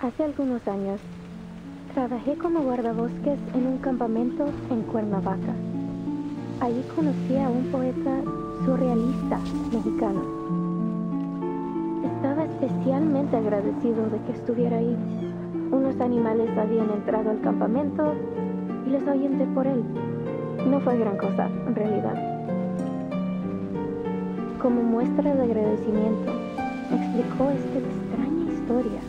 Hace algunos años, trabajé como guardabosques en un campamento en Cuernavaca. Allí conocí a un poeta surrealista mexicano. Estaba especialmente agradecido de que estuviera ahí. Unos animales habían entrado al campamento y los ahuyenté por él. No fue gran cosa, en realidad. Como muestra de agradecimiento, explicó esta extraña historia.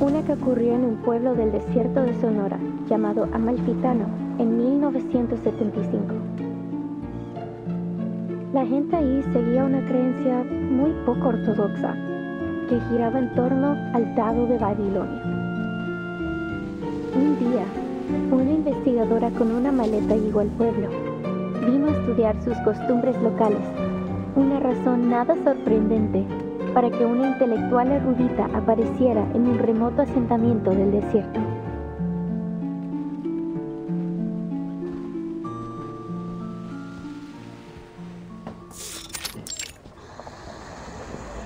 Una que ocurrió en un pueblo del desierto de Sonora, llamado Amalfitano, en 1975. La gente ahí seguía una creencia muy poco ortodoxa, que giraba en torno al dado de Babilonia. Un día, una investigadora con una maleta llegó al pueblo. Vino a estudiar sus costumbres locales, una razón nada sorprendente para que una intelectual erudita apareciera en un remoto asentamiento del desierto.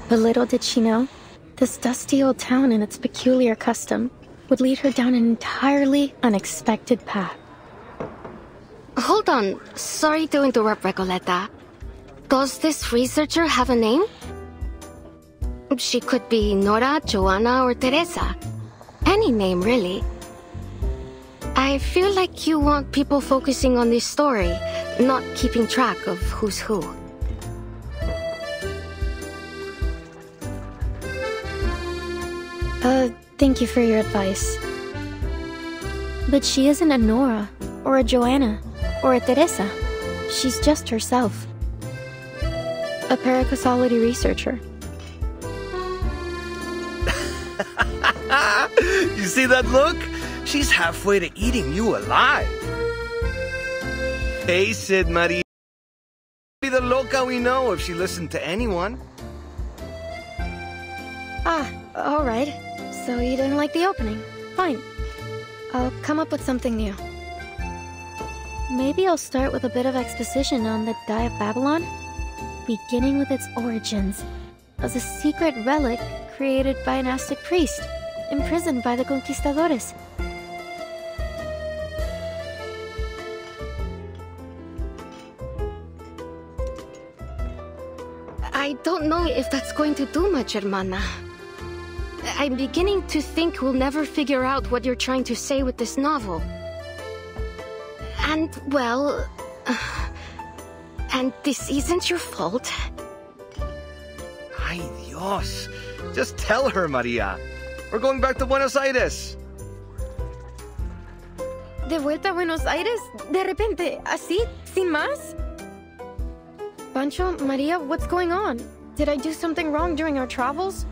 But little did she know, this dusty old town and its peculiar custom would lead her down an entirely unexpected path. Hold on. Sorry to interrupt, Recoleta. Does this researcher have a name? She could be Nora, Joanna, or Teresa. Any name, really. I feel like you want people focusing on this story, not keeping track of who's who. Thank you for your advice. But she isn't a Nora, or a Joanna, or a Teresa. She's just herself. A paracausality researcher. You see that look? She's halfway to eating you alive. Face it, Maria. Be the loca we know if she listened to anyone. Ah, all right. So you didn't like the opening. Fine. I'll come up with something new. Maybe I'll start with a bit of exposition on the Die of Babylon, beginning with its origins as a secret relic created by an Aztec priest, imprisoned by the conquistadores. I don't know if that's going to do much, hermana. I'm beginning to think we'll never figure out what you're trying to say with this novel. And, well... and this isn't your fault. Ay, Dios. Just tell her, Maria. We're going back to Buenos Aires. ¿De vuelta a Buenos Aires? ¿De repente? ¿Así? ¿Sin más? Pancho, Maria, what's going on? Did I do something wrong during our travels?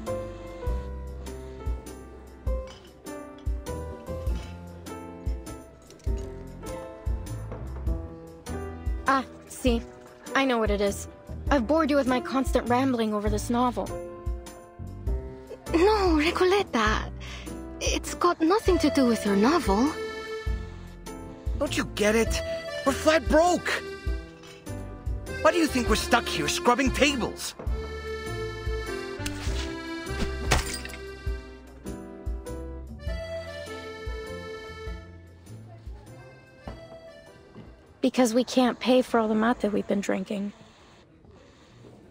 Ah, see. I know what it is. I've bored you with my constant rambling over this novel. No, Recoleta. It's got nothing to do with your novel. Don't you get it? We're flat broke. Why do you think we're stuck here scrubbing tables? Because we can't pay for all the mate we've been drinking.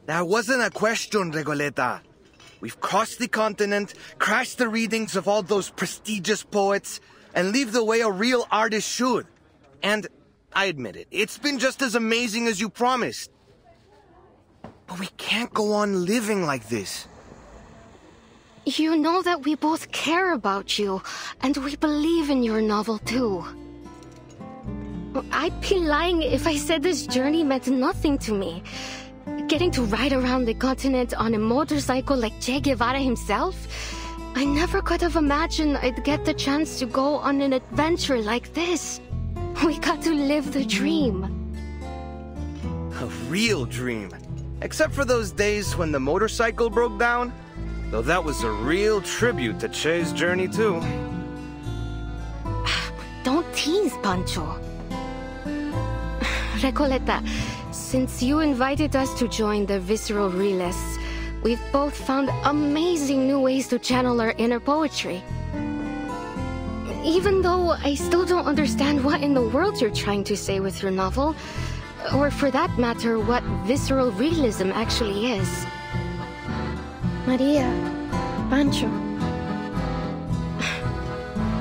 That wasn't a question, Recoleta. We've crossed the continent, crashed the readings of all those prestigious poets, and leave the way a real artist should. And, I admit it, it's been just as amazing as you promised. But we can't go on living like this. You know that we both care about you, and we believe in your novel too. I'd be lying if I said this journey meant nothing to me. Getting to ride around the continent on a motorcycle like Che Guevara himself? I never could have imagined I'd get the chance to go on an adventure like this. We got to live the dream. A real dream. Except for those days when the motorcycle broke down. Though that was a real tribute to Che's journey too. Don't tease, Pancho. Recoleta, since you invited us to join the Visceral Realists, we've both found amazing new ways to channel our inner poetry. Even though I still don't understand what in the world you're trying to say with your novel, or for that matter, what visceral realism actually is. Maria, Pancho.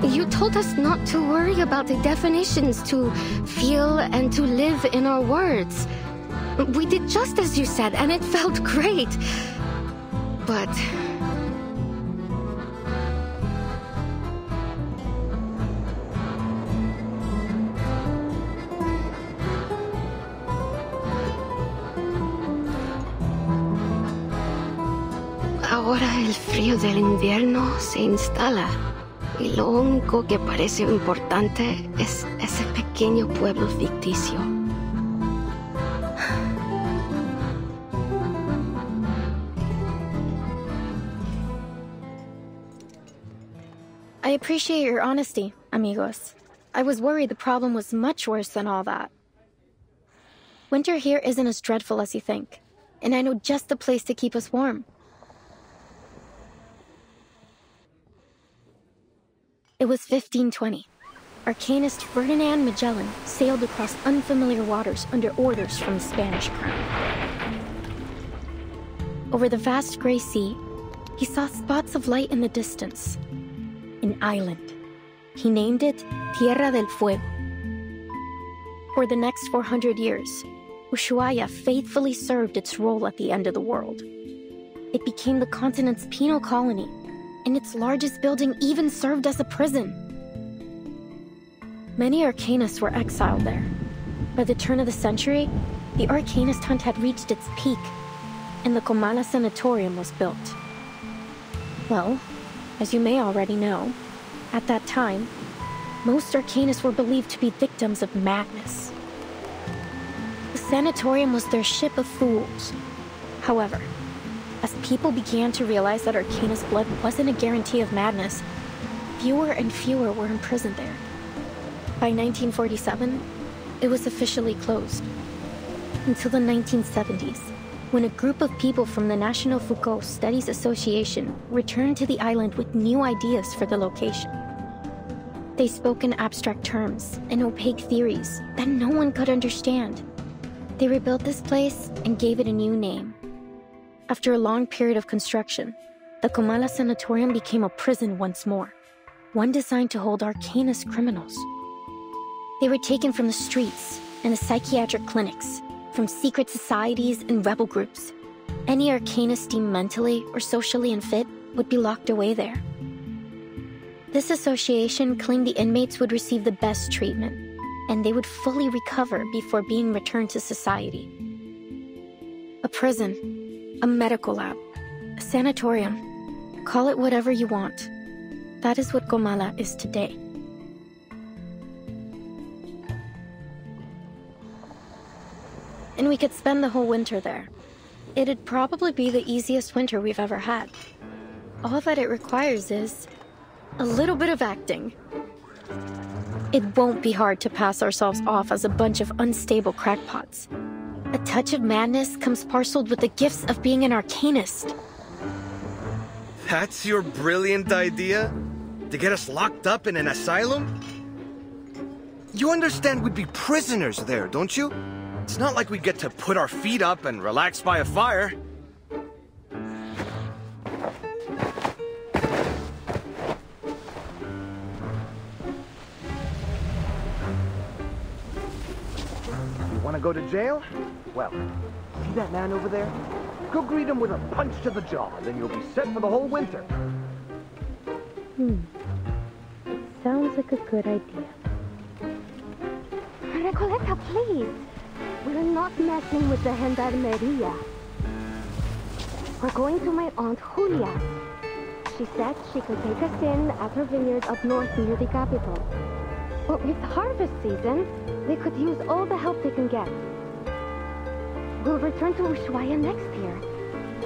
You told us not to worry about the definitions, to feel and to live in our words. We did just as you said, and it felt great. But... ahora el frío del invierno se instala. Y lo único que parece importante es ese pequeño pueblo ficticio. I appreciate your honesty, amigos. I was worried the problem was much worse than all that. Winter here isn't as dreadful as you think, and I know just the place to keep us warm. It was 1520. Arcanist Ferdinand Magellan sailed across unfamiliar waters under orders from the Spanish crown. Over the vast gray sea, he saw spots of light in the distance. An island. He named it Tierra del Fuego. For the next 400 years, Ushuaia faithfully served its role at the end of the world. It became the continent's penal colony, and its largest building even served as a prison. Many Arcanists were exiled there. By the turn of the century, the Arcanist hunt had reached its peak, and the Comala Sanatorium was built. Well, as you may already know, at that time, most Arcanists were believed to be victims of madness. The sanatorium was their ship of fools. However, as people began to realize that Arcanist blood wasn't a guarantee of madness, fewer and fewer were imprisoned there. By 1947, it was officially closed. Until the 1970s, when a group of people from the National Foucault Studies Association returned to the island with new ideas for the location. They spoke in abstract terms and opaque theories that no one could understand. They rebuilt this place and gave it a new name. After a long period of construction, the Comala Sanatorium became a prison once more, one designed to hold Arcanist criminals. They were taken from the streets and the psychiatric clinics, from secret societies and rebel groups. Any Arcanist deemed mentally or socially unfit would be locked away there. This association claimed the inmates would receive the best treatment, and they would fully recover before being returned to society. A prison, a medical lab, a sanatorium, call it whatever you want. That is what Comala is today. And we could spend the whole winter there. It'd probably be the easiest winter we've ever had. All that it requires is a little bit of acting. It won't be hard to pass ourselves off as a bunch of unstable crackpots. A touch of madness comes parceled with the gifts of being an Arcanist. That's your brilliant idea? To get us locked up in an asylum? You understand we'd be prisoners there, don't you? It's not like we'd get to put our feet up and relax by a fire. Want to go to jail? Well, see that man over there? Go greet him with a punch to the jaw, then you'll be set for the whole winter. Sounds like a good idea. Recoleta, please. We're not messing with the Gendarmeria. We're going to my Aunt Julia. She said she could take us in at her vineyard up north near the capital. Well, it's harvest season. They could use all the help they can get. We'll return to Ushuaia next year.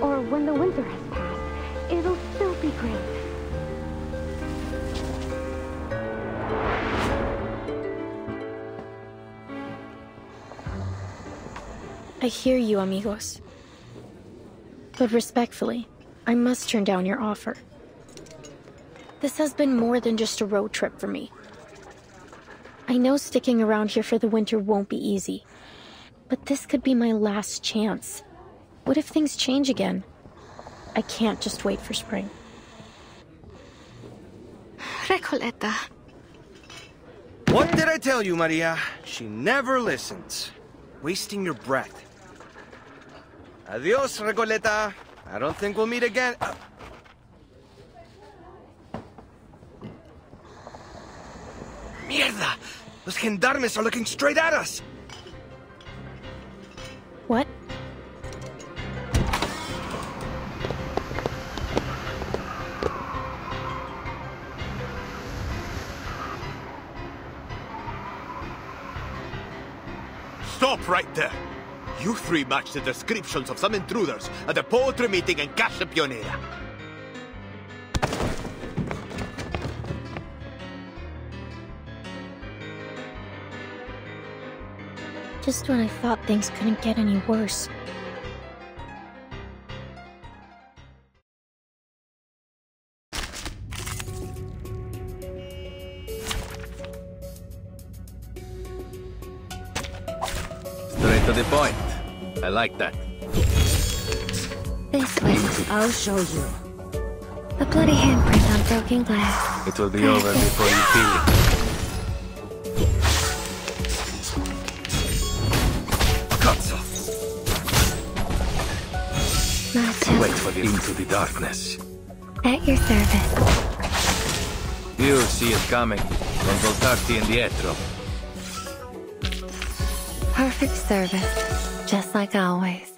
Or when the winter has passed. It'll still be great. I hear you, amigos. But respectfully, I must turn down your offer. This has been more than just a road trip for me. I know sticking around here for the winter won't be easy, but this could be my last chance. What if things change again? I can't just wait for spring. Recoleta. What did I tell you, Maria? She never listens. Wasting your breath. Adios, Recoleta. I don't think we'll meet again. Mierda! Those gendarmes are looking straight at us! What? Stop right there! You three match the descriptions of some intruders at the poetry meeting in Casa Pionera. Just when I thought things couldn't get any worse. Straight to the point. I like that. This way. I'll show you. The bloody handprint on broken glass. It will be over before you feel it. Cazzo! Macho. Wait for the into the darkness. At your service. You see it coming. Non voltarti indietro. Perfect service. Just like always.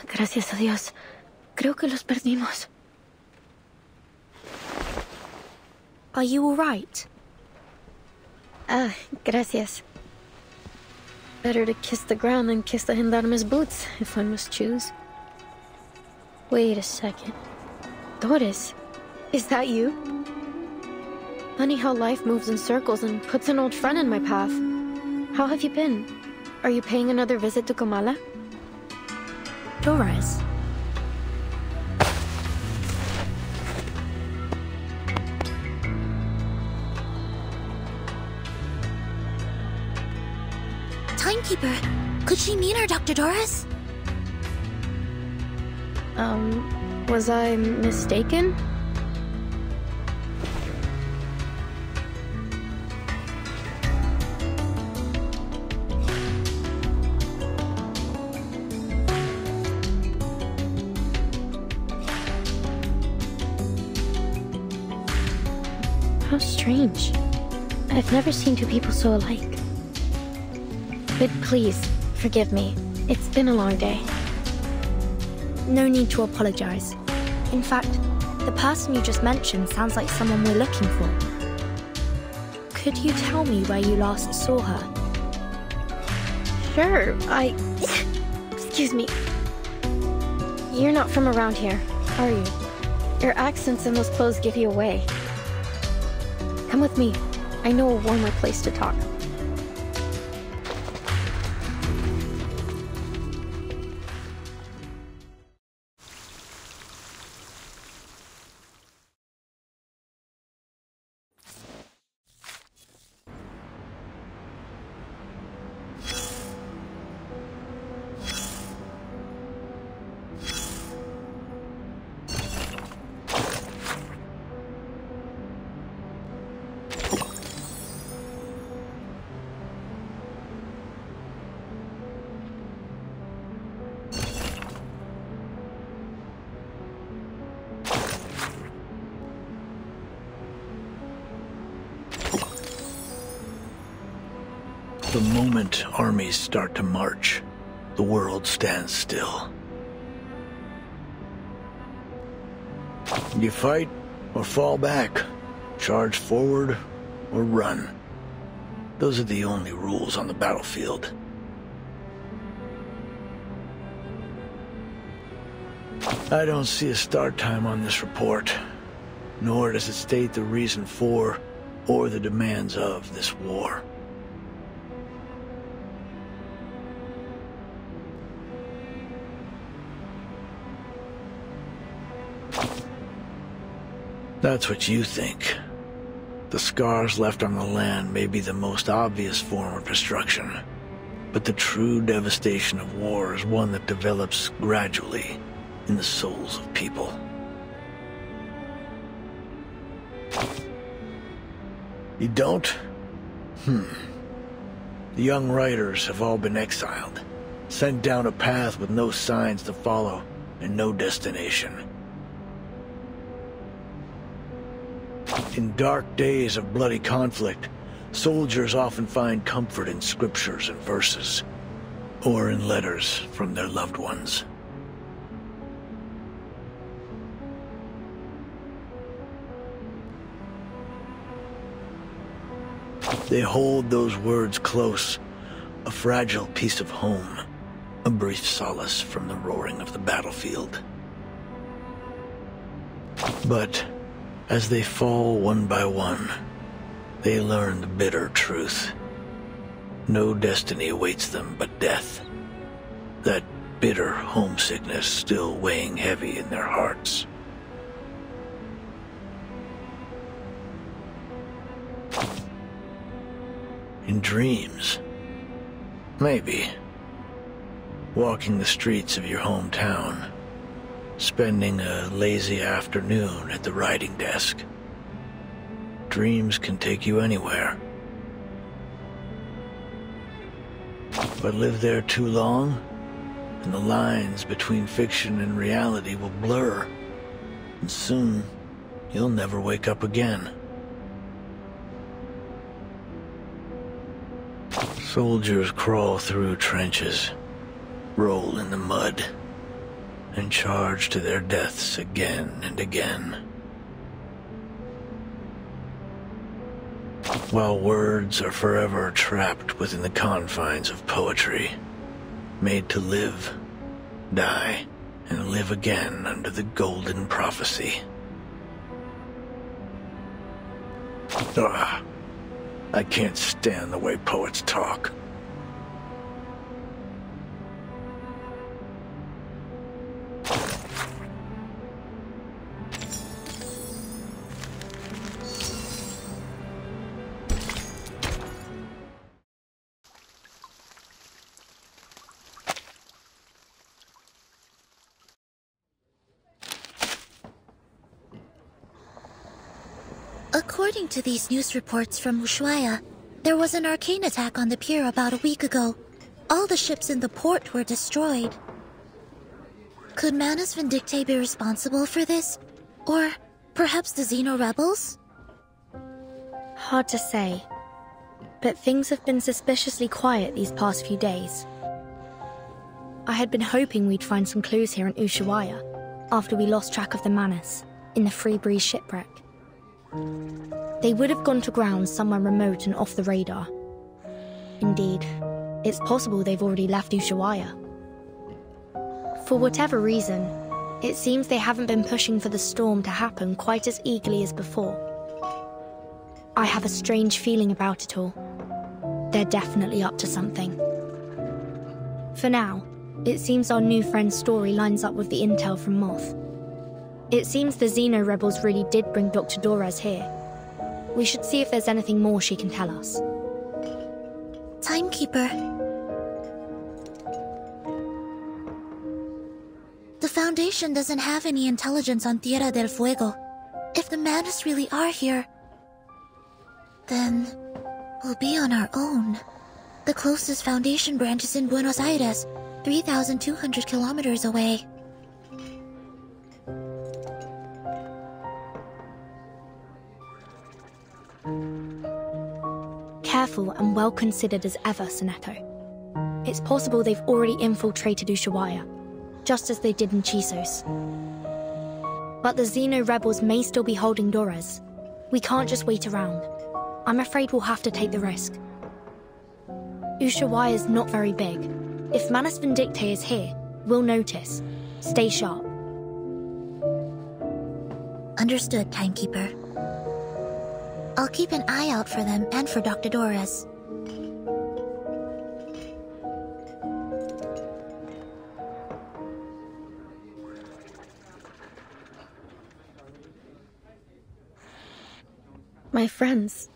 Gracias a Dios. Creo que los perdimos. Are you all right? Ah, gracias. Better to kiss the ground than kiss the gendarme's boots, if I must choose. Wait a second. Doris, is that you? Funny how life moves in circles and puts an old friend in my path. How have you been? Are you paying another visit to Comala? Doris. Timekeeper, could she mean her, Dr. Doris? Was I mistaken? How strange. I've never seen two people so alike. But please, forgive me. It's been a long day. No need to apologize. In fact, the person you just mentioned sounds like someone we're looking for. Could you tell me where you last saw her? Sure, Excuse me. You're not from around here, are you? Your accents and those clothes give you away. Come with me. I know a warmer place to talk. The moment armies start to march, the world stands still. You fight or fall back, charge forward or run. Those are the only rules on the battlefield. I don't see a start time on this report, nor does it state the reason for or the demands of this war. That's what you think. The scars left on the land may be the most obvious form of destruction, but the true devastation of war is one that develops gradually in the souls of people. You don't? The young riders have all been exiled, sent down a path with no signs to follow and no destination. In dark days of bloody conflict, soldiers often find comfort in scriptures and verses, or in letters from their loved ones. They hold those words close, a fragile piece of home, a brief solace from the roaring of the battlefield. But as they fall one by one, they learn the bitter truth. No destiny awaits them but death. That bitter homesickness still weighing heavy in their hearts. In dreams, maybe. Walking the streets of your hometown, spending a lazy afternoon at the writing desk. Dreams can take you anywhere. But live there too long, and the lines between fiction and reality will blur, and soon you'll never wake up again. Soldiers crawl through trenches, roll in the mud, and charge to their deaths again and again. While words are forever trapped within the confines of poetry, made to live, die, and live again under the golden prophecy. I can't stand the way poets talk. According to these news reports from Ushuaia, there was an arcane attack on the pier about a week ago. All the ships in the port were destroyed. Could Manus Vindictae be responsible for this? Or perhaps the Xeno rebels? Hard to say, but things have been suspiciously quiet these past few days. I had been hoping we'd find some clues here in Ushuaia after we lost track of the Manus in the Free Breeze shipwreck. They would have gone to ground somewhere remote and off the radar. Indeed, it's possible they've already left Ushuaia. For whatever reason, it seems they haven't been pushing for the storm to happen quite as eagerly as before. I have a strange feeling about it all. They're definitely up to something. For now, it seems our new friend's story lines up with the intel from Moth. It seems the Xeno rebels really did bring Dr. Dorez here. We should see if there's anything more she can tell us. Timekeeper. The Foundation doesn't have any intelligence on Tierra del Fuego. If the Manus really are here, then we'll be on our own. The closest Foundation branch is in Buenos Aires, 3,200 kilometers away. Careful and well considered as ever, Soneto. It's possible they've already infiltrated Ushuaia, just as they did in Chisos. But the Xeno rebels may still be holding Dorez. We can't just wait around. I'm afraid we'll have to take the risk. Ushuaia is not very big. If Manus Vindictae is here, we'll notice. Stay sharp. Understood, Timekeeper. I'll keep an eye out for them and for Dr. Doris. My friends.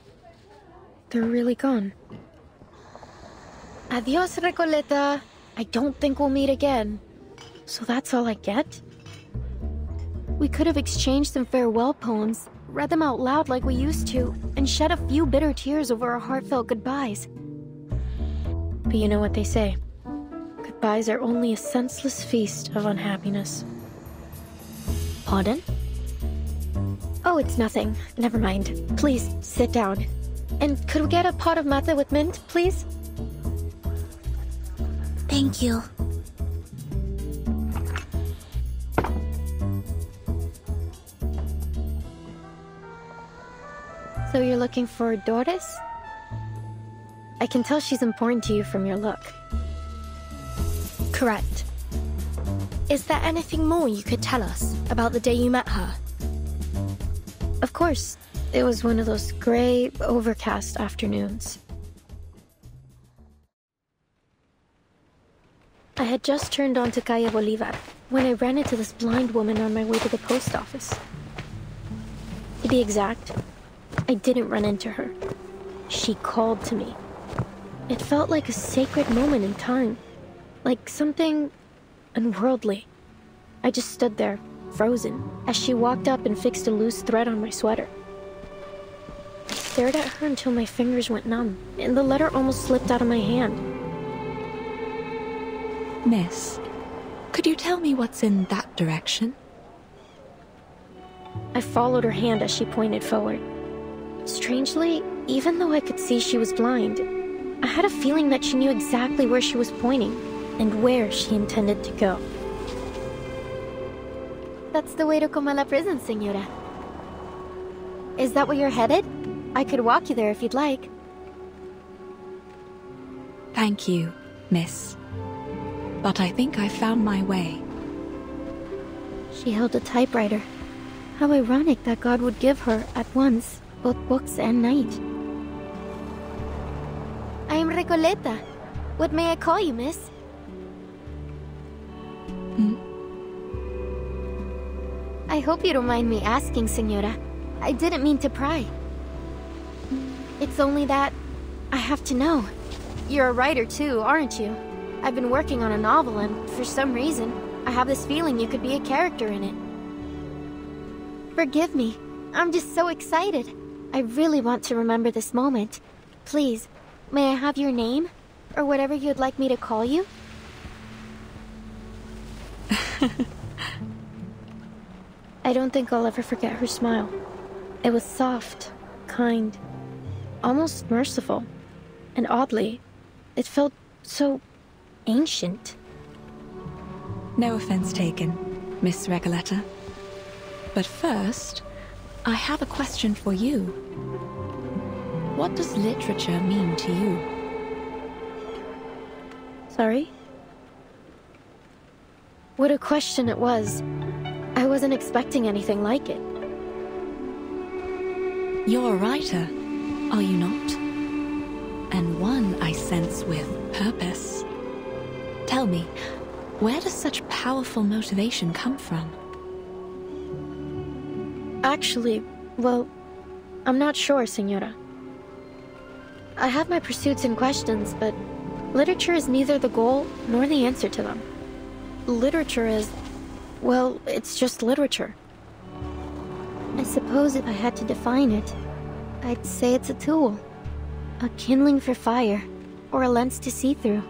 They're really gone. Adios, Recoleta. I don't think we'll meet again. So that's all I get? We could have exchanged some farewell poems, read them out loud like we used to, and shed a few bitter tears over our heartfelt goodbyes. But you know what they say. Goodbyes are only a senseless feast of unhappiness. Pardon? Oh, it's nothing. Never mind. Please, sit down. And could we get a pot of mate with mint, please? Thank you. So you're looking for Doris? I can tell she's important to you from your look. Correct. Is there anything more you could tell us about the day you met her? Of course. It was one of those gray, overcast afternoons. I had just turned onto Calle Bolivar when I ran into this blind woman on my way to the post office. To be exact, I didn't run into her. She called to me. It felt like a sacred moment in time, like something unworldly. I just stood there, frozen, as she walked up and fixed a loose thread on my sweater. I stared at her until my fingers went numb, and the letter almost slipped out of my hand. Miss, could you tell me what's in that direction? I followed her hand as she pointed forward. Strangely, even though I could see she was blind, I had a feeling that she knew exactly where she was pointing and where she intended to go. That's the way to Comala Prison, Señora. Is that where you're headed? I could walk you there if you'd like. Thank you, miss. But I think I found my way. She held a typewriter. How ironic that God would give her, at once, both books and night. I am Recoleta. What may I call you, miss? I hope you don't mind me asking, Señora. I didn't mean to pry. It's only that I have to know. You're a writer too, aren't you? I've been working on a novel and, for some reason, I have this feeling you could be a character in it. Forgive me. I'm just so excited. I really want to remember this moment. Please, may I have your name? Or whatever you'd like me to call you? I don't think I'll ever forget her smile. It was soft, kind, almost merciful. And oddly, it felt so ancient. No offense taken, Miss Recoleta. But first, I have a question for you. What does literature mean to you? Sorry? What a question it was. I wasn't expecting anything like it. You're a writer, are you not? And one, I sense, with purpose. Tell me, where does such powerful motivation come from? Actually, well, I'm not sure, Señora. I have my pursuits and questions, but literature is neither the goal nor the answer to them. Literature is, well, it's just literature. I suppose if I had to define it, I'd say it's a tool. A kindling for fire, or a lens to see through.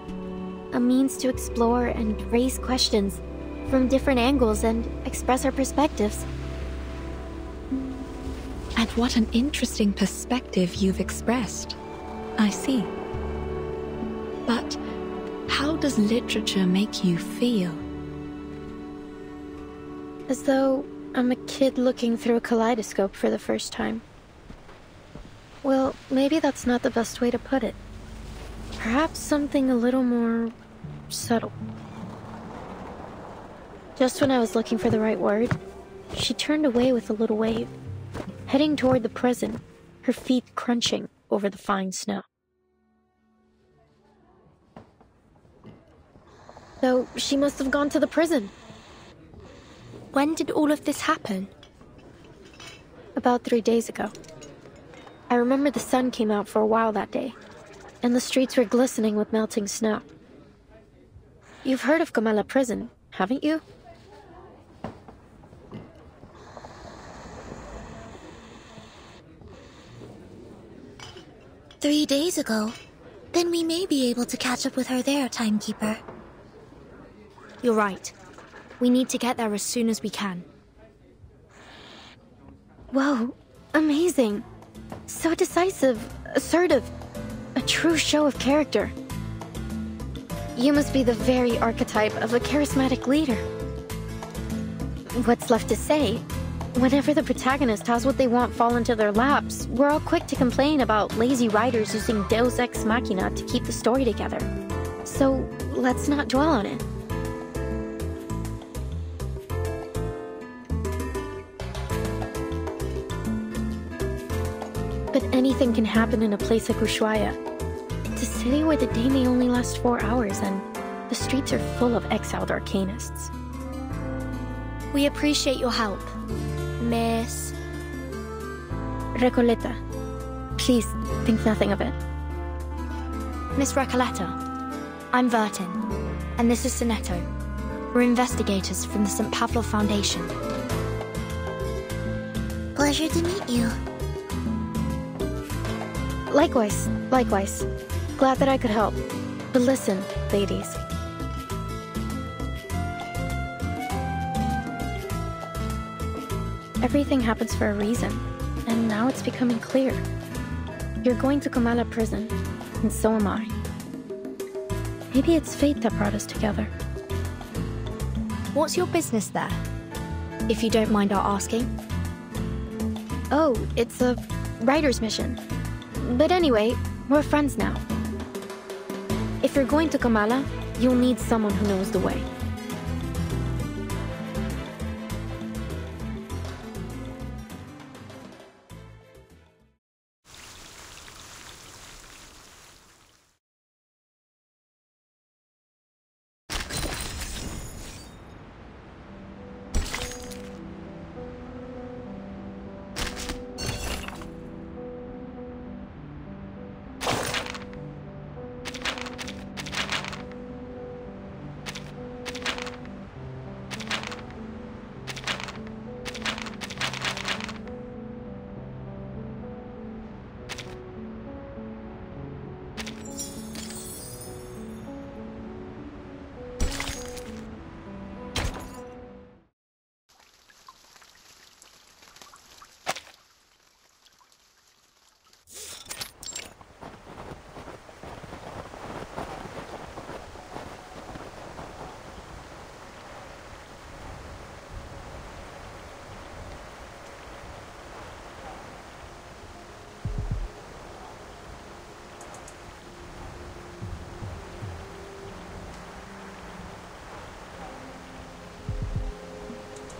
A means to explore and raise questions from different angles and express our perspectives. And what an interesting perspective you've expressed. I see. But how does literature make you feel? As though I'm a kid looking through a kaleidoscope for the first time. Well, maybe that's not the best way to put it. Perhaps something a little more subtle. Just when I was looking for the right word, She turned away with a little wave, heading toward the prison, her feet crunching over the fine snow. So she must have gone to the prison. When did all of this happen? About 3 days ago. I remember the sun came out for a while that day, and the streets were glistening with melting snow. You've heard of Comala Prison, haven't you? "3 days ago? Then we may be able to catch up with her there, Timekeeper." You're right. We need to get there as soon as we can. Whoa, amazing. So decisive, assertive, a true show of character. You must be the very archetype of a charismatic leader. What's left to say? Whenever the protagonist has what they want fall into their laps, we're all quick to complain about lazy writers using Deus Ex Machina to keep the story together. So let's not dwell on it. But anything can happen in a place like Ushuaia. It's a city where the day may only last 4 hours, and the streets are full of exiled arcanists. We appreciate your help, Miss... Recoleta. Please, think nothing of it. Miss Recoleta. I'm Vertin, and this is Sonetto. We're investigators from the St. Pavlov Foundation. Pleasure to meet you. Likewise, likewise. Glad that I could help. But listen, ladies. Everything happens for a reason, and now it's becoming clear. You're going to Comala Prison, and so am I. Maybe it's fate that brought us together. What's your business there? If you don't mind our asking. Oh, it's a writer's mission. But anyway, we're friends now. If you're going to Comala, you'll need someone who knows the way.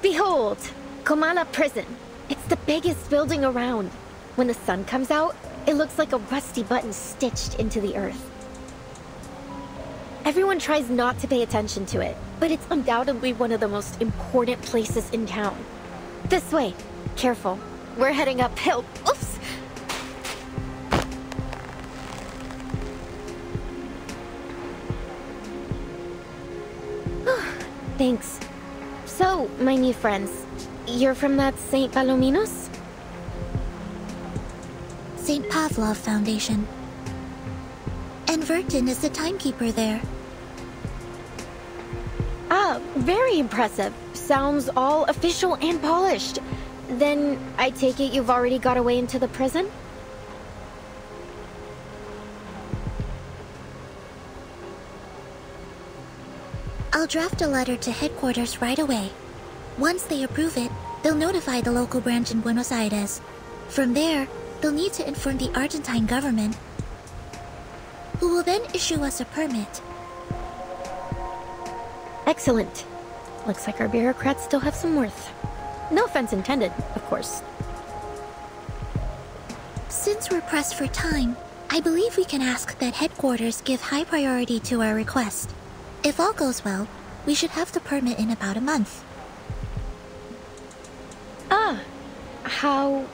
Behold! Comala Prison. It's the biggest building around. When the sun comes out, it looks like a rusty button stitched into the earth. Everyone tries not to pay attention to it, but it's undoubtedly one of the most important places in town. This way. Careful. We're heading uphill. Oops! Thanks. So, my new friends, you're from that St. Palominos? St. Pavlov Foundation. And Vertin is the timekeeper there. Ah, very impressive. Sounds all official and polished. Then, I take it you've already got away into the prison? I'll draft a letter to headquarters right away. Once they approve it, they'll notify the local branch in Buenos Aires. From there, they'll need to inform the Argentine government, who will then issue us a permit. Excellent. Looks like our bureaucrats still have some worth. No offense intended, of course. Since we're pressed for time, I believe we can ask that headquarters give high priority to our request. If all goes well, we should have the permit in about a month. Ah, how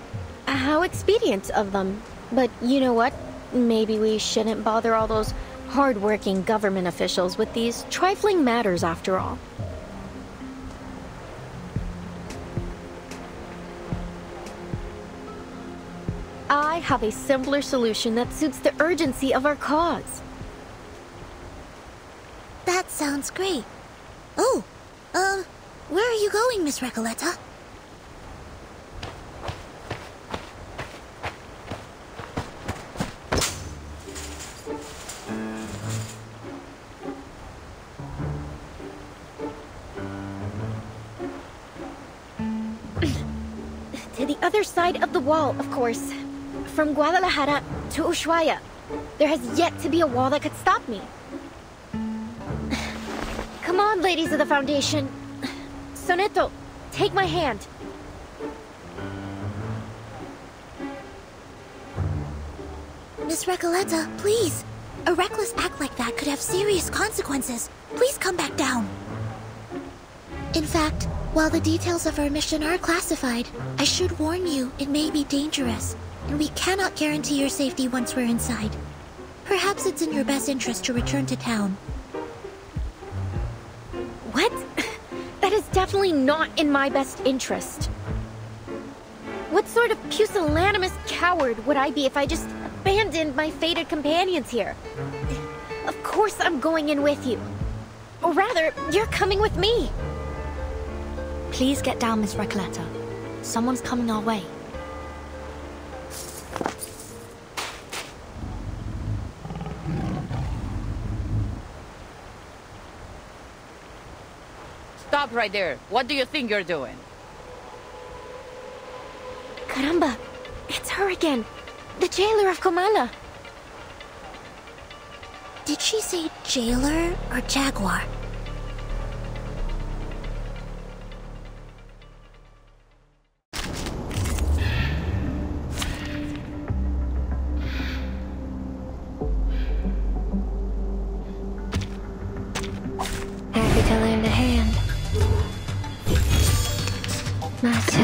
expedient of them. But you know what? Maybe we shouldn't bother all those hard-working government officials with these trifling matters after all. I have a simpler solution that suits the urgency of our cause. That sounds great. Oh, where are you going, Miss Recoleta? To the other side of the wall, of course. From Guadalajara to Ushuaia. There has yet to be a wall that could stop me. Come on, ladies of the Foundation. Soneto, take my hand. Miss Recoleta, please. A reckless act like that could have serious consequences. Please come back down. In fact, while the details of our mission are classified, I should warn you it may be dangerous, and we cannot guarantee your safety once we're inside. Perhaps it's in your best interest to return to town. What? That is definitely not in my best interest. What sort of pusillanimous coward would I be if I just abandoned my fated companions here? Of course I'm going in with you. Or rather, you're coming with me. Please get down, Miss Recoleta. Someone's coming our way. Stop right there. What do you think you're doing? Caramba! It's her again. The jailer of Comala. Did she say jailer or jaguar? Happy to lend a hand.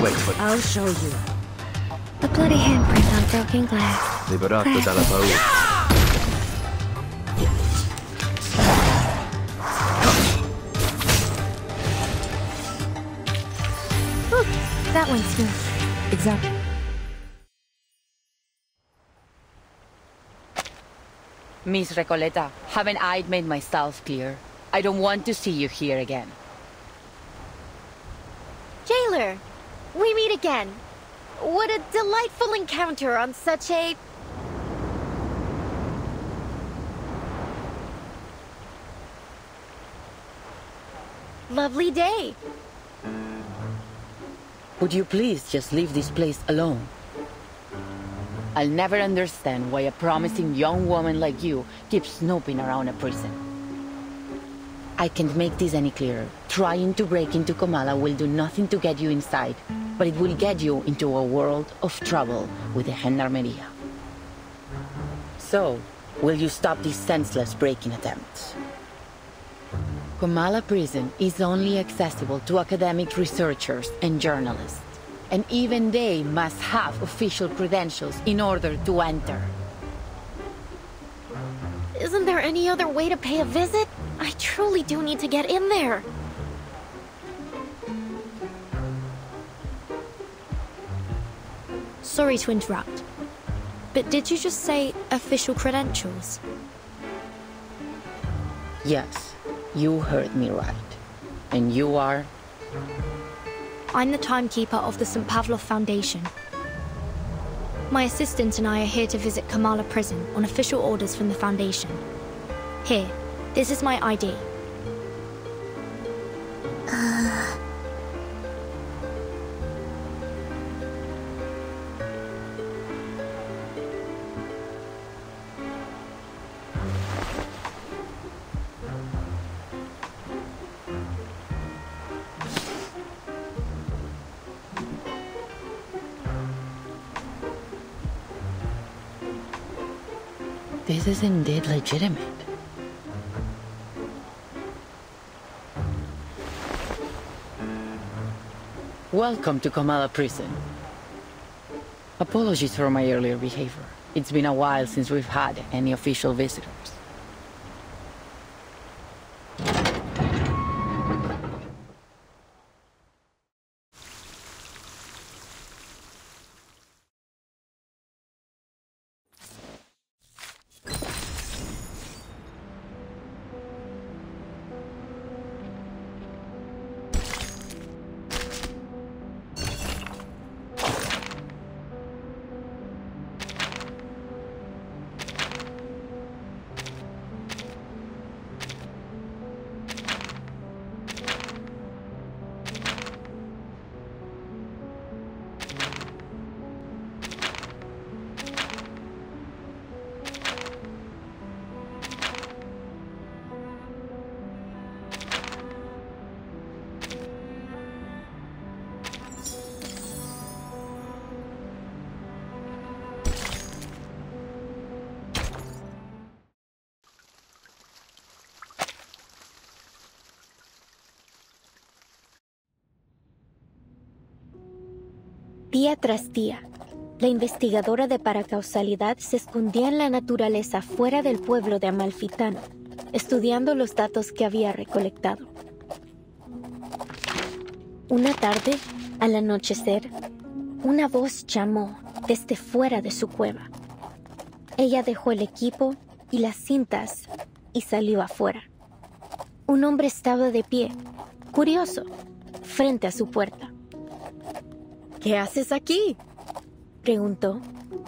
Wait, but... I'll show you. A bloody handprint on broken glass. Liberato dalla paura. That went smooth. Exactly. Miss Recoleta, haven't I made myself clear? I don't want to see you here again. Jailer, we meet again. What a delightful encounter on such a... lovely day. Would you please just leave this place alone? I'll never understand why a promising young woman like you keeps snooping around a prison. I can't make this any clearer. Trying to break into Comala will do nothing to get you inside, but it will get you into a world of trouble with the Gendarmeria. So, will you stop these senseless breaking attempts? Comala prison is only accessible to academic researchers and journalists, and even they must have official credentials in order to enter. Isn't there any other way to pay a visit? I truly do need to get in there. Sorry to interrupt, but did you just say official credentials? Yes, you heard me right. And you are? I'm the timekeeper of the St. Pavlov Foundation. My assistant and I are here to visit Comala Prison on official orders from the Foundation. Here, this is my ID. This is indeed legitimate. Welcome to Comala Prison. Apologies for my earlier behavior. It's been a while since we've had any official visitors. Día tras día, la investigadora de paracausalidad se escondía en la naturaleza fuera del pueblo de Amalfitano, estudiando los datos que había recolectado. Una tarde, al anochecer, una voz llamó desde fuera de su cueva. Ella dejó el equipo y las cintas y salió afuera. Un hombre estaba de pie, curioso, frente a su puerta. ¿Qué haces aquí?, preguntó,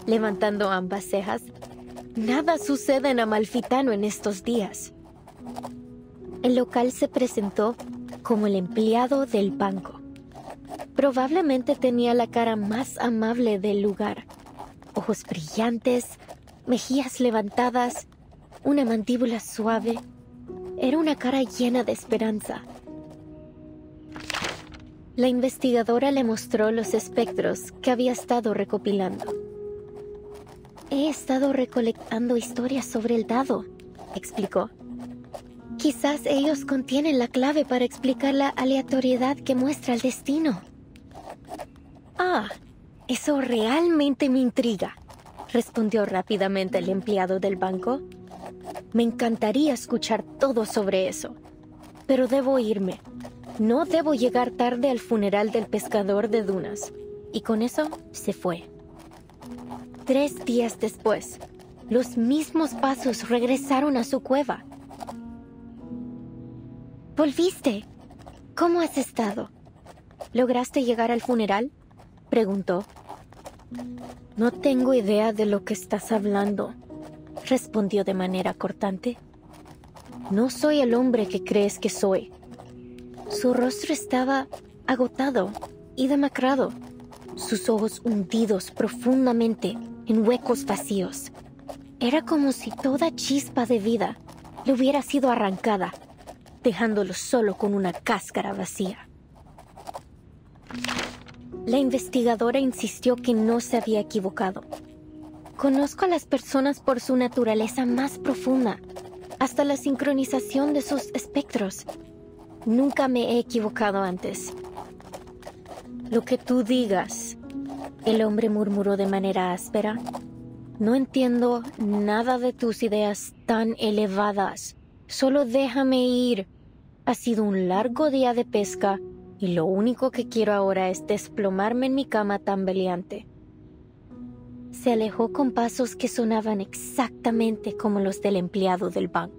levantando ambas cejas. Nada sucede en Amalfitano en estos días. El local se presentó como el empleado del banco. Probablemente tenía la cara más amable del lugar. Ojos brillantes, mejillas levantadas, una mandíbula suave. Era una cara llena de esperanza. La investigadora le mostró los espectros que había estado recopilando. He estado recolectando historias sobre el dado, explicó. Quizás ellos contienen la clave para explicar la aleatoriedad que muestra el destino. Ah, eso realmente me intriga, respondió rápidamente el empleado del banco. Me encantaría escuchar todo sobre eso, pero debo irme. No debo llegar tarde al funeral del pescador de dunas. Y con eso se fue. 3 días después, los mismos pasos regresaron a su cueva. ¿Volviste? ¿Cómo has estado? ¿Lograste llegar al funeral?, preguntó. No tengo idea de lo que estás hablando, respondió de manera cortante. No soy el hombre que crees que soy. Su rostro estaba agotado y demacrado, sus ojos hundidos profundamente en huecos vacíos. Era como si toda chispa de vida le hubiera sido arrancada, dejándolo solo con una cáscara vacía. La investigadora insistió que no se había equivocado. Conozco a las personas por su naturaleza más profunda, hasta la sincronización de sus espectros. Nunca me he equivocado antes. Lo que tú digas, el hombre murmuró de manera áspera. No entiendo nada de tus ideas tan elevadas. Solo déjame ir. Ha sido un largo día de pesca y lo único que quiero ahora es desplomarme en mi cama tambaleante. Se alejó con pasos que sonaban exactamente como los del empleado del banco.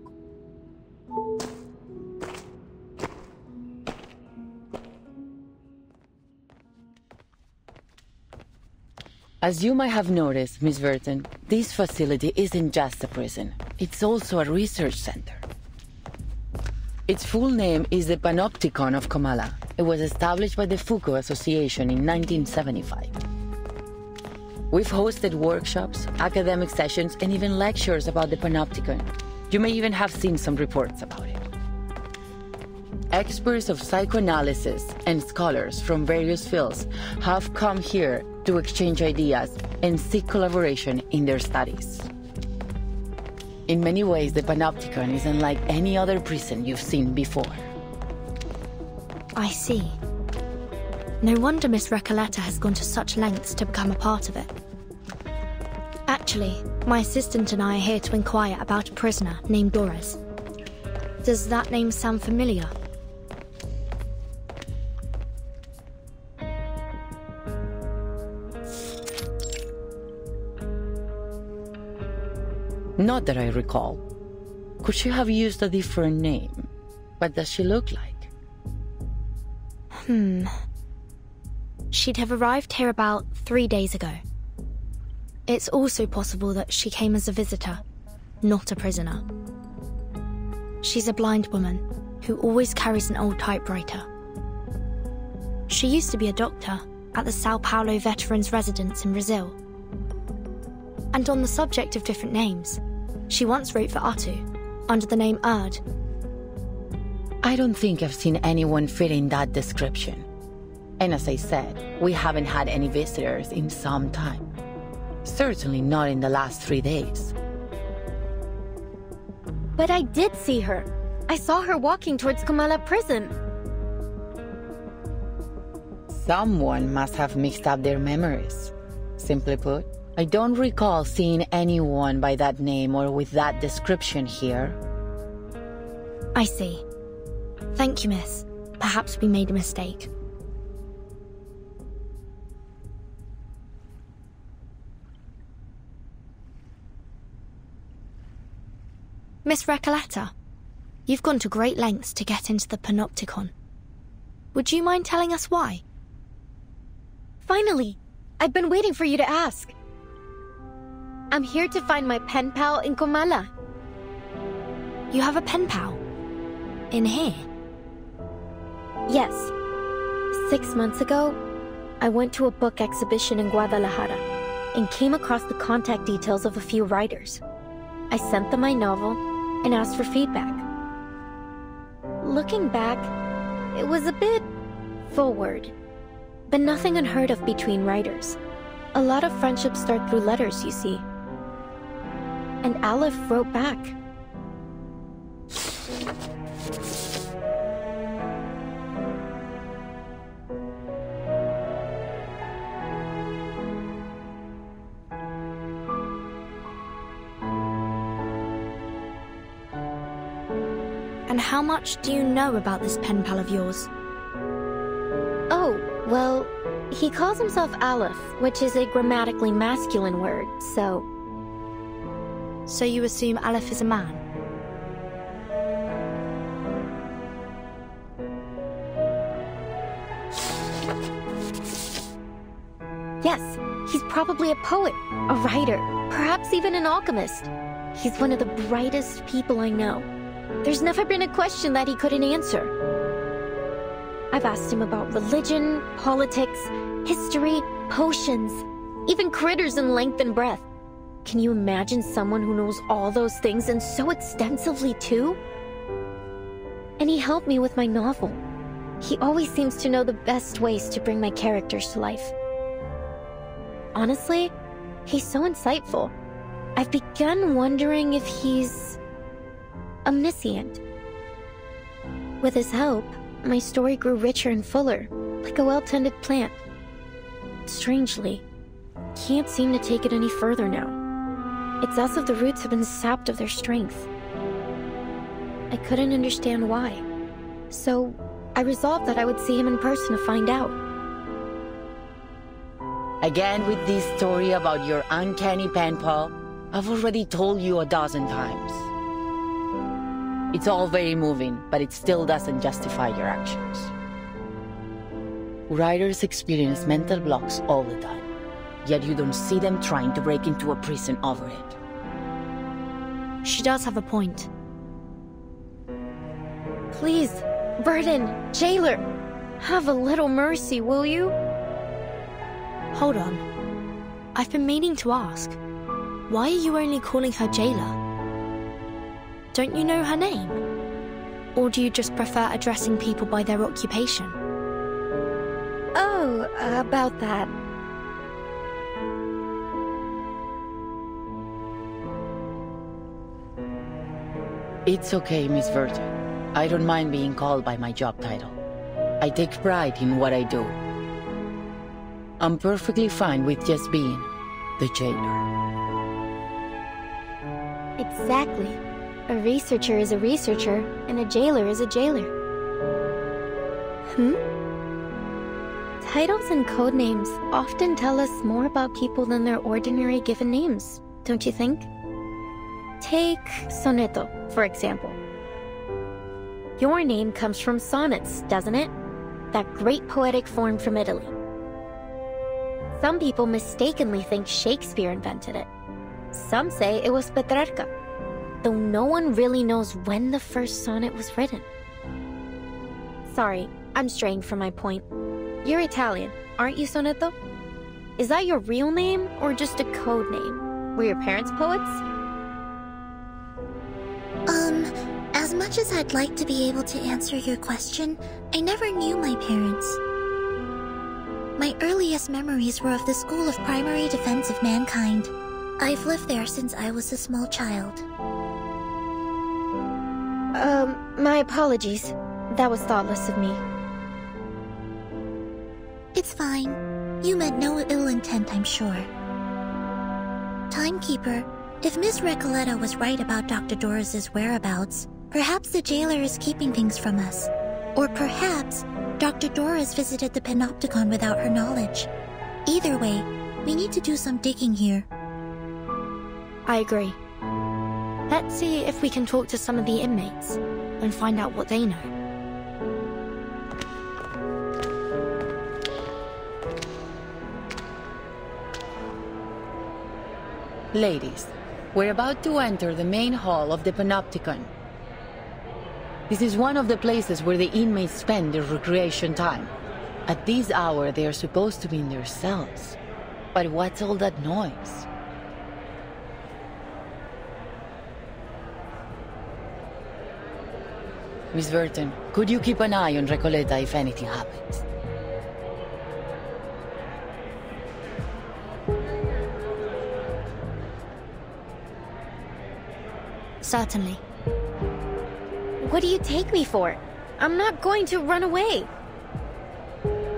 As you might have noticed, Miss Burton, this facility isn't just a prison. It's also a research center. Its full name is the Panopticon of Comala. It was established by the Foucault Association in 1975. We've hosted workshops, academic sessions, and even lectures about the Panopticon. You may even have seen some reports about it. Experts of psychoanalysis and scholars from various fields have come here to exchange ideas and seek collaboration in their studies. In many ways, the Panopticon isn't like any other prison you've seen before. I see. No wonder Miss Recoleta has gone to such lengths to become a part of it. Actually, my assistant and I are here to inquire about a prisoner named Doris. Does that name sound familiar? Not that I recall. Could she have used a different name? What does she look like? She'd have arrived here about 3 days ago. It's also possible that she came as a visitor, not a prisoner. She's a blind woman who always carries an old typewriter. She used to be a doctor at the Sao Paulo Veterans Residence in Brazil. And on the subject of different names, she once wrote for Atu, under the name Erd. I don't think I've seen anyone fit in that description. And as I said, we haven't had any visitors in some time. Certainly not in the last 3 days. But I did see her. I saw her walking towards Comala prison. Someone must have mixed up their memories. Simply put, I don't recall seeing anyone by that name or with that description here. I see. Thank you, miss. Perhaps we made a mistake. Miss Recoleta, you've gone to great lengths to get into the Panopticon. Would you mind telling us why? Finally! I've been waiting for you to ask. I'm here to find my pen pal in Comala. You have a pen pal? In here? Yes. 6 months ago, I went to a book exhibition in Guadalajara and came across the contact details of a few writers. I sent them my novel and asked for feedback. Looking back, it was a bit forward, but nothing unheard of between writers. A lot of friendships start through letters, you see. And Aleph wrote back. And how much do you know about this pen pal of yours? Oh, well, he calls himself Aleph, which is a grammatically masculine word, so... So you assume Aleph is a man? Yes, he's probably a poet, a writer, perhaps even an alchemist. He's one of the brightest people I know. There's never been a question that he couldn't answer. I've asked him about religion, politics, history, potions, even critters in length and breadth. Can you imagine someone who knows all those things and so extensively too? And he helped me with my novel. He always seems to know the best ways to bring my characters to life. Honestly, he's so insightful. I've begun wondering if he's omniscient. With his help, my story grew richer and fuller, like a well-tended plant. Strangely, can't seem to take it any further now. It's as if the roots have been sapped of their strength. I couldn't understand why, so I resolved that I would see him in person to find out. Again with this story about your uncanny pen pal, I've already told you 12 times. It's all very moving, but it still doesn't justify your actions. Writers experience mental blocks all the time, yet you don't see them trying to break into a prison over it. She does have a point. Please, Burden, jailer, have a little mercy, will you? Hold on. I've been meaning to ask. Why are you only calling her jailer? Don't you know her name? Or do you just prefer addressing people by their occupation? Oh, about that. It's okay, Miss Verton. I don't mind being called by my job title. I take pride in what I do. I'm perfectly fine with just being the jailer. Exactly. A researcher is a researcher, and a jailer is a jailer. Titles and code names often tell us more about people than their ordinary given names, don't you think? Take Sonetto, for example. Your name comes from sonnets, doesn't it? That great poetic form from Italy. Some people mistakenly think Shakespeare invented it. Some say it was Petrarca, though no one really knows when the first sonnet was written. Sorry, I'm straying from my point. You're Italian, aren't you, Sonetto? Is that your real name, or just a code name? Were your parents poets? As much as I'd like to be able to answer your question, I never knew my parents. My earliest memories were of the School of Primary Defense of Mankind. I've lived there since I was a small child. My apologies. That was thoughtless of me. It's fine. You meant no ill intent, I'm sure. Timekeeper, if Miss Recoleta was right about Dr. Doris's whereabouts, perhaps the jailer is keeping things from us. Or perhaps Dr. Doris visited the Panopticon without her knowledge. Either way, we need to do some digging here. I agree. Let's see if we can talk to some of the inmates and find out what they know. Ladies, we're about to enter the main hall of the Panopticon. This is one of the places where the inmates spend their recreation time. At this hour, they are supposed to be in their cells. But what's all that noise? Miss Verton, could you keep an eye on Recoleta if anything happens? Certainly. What do you take me for? I'm not going to run away.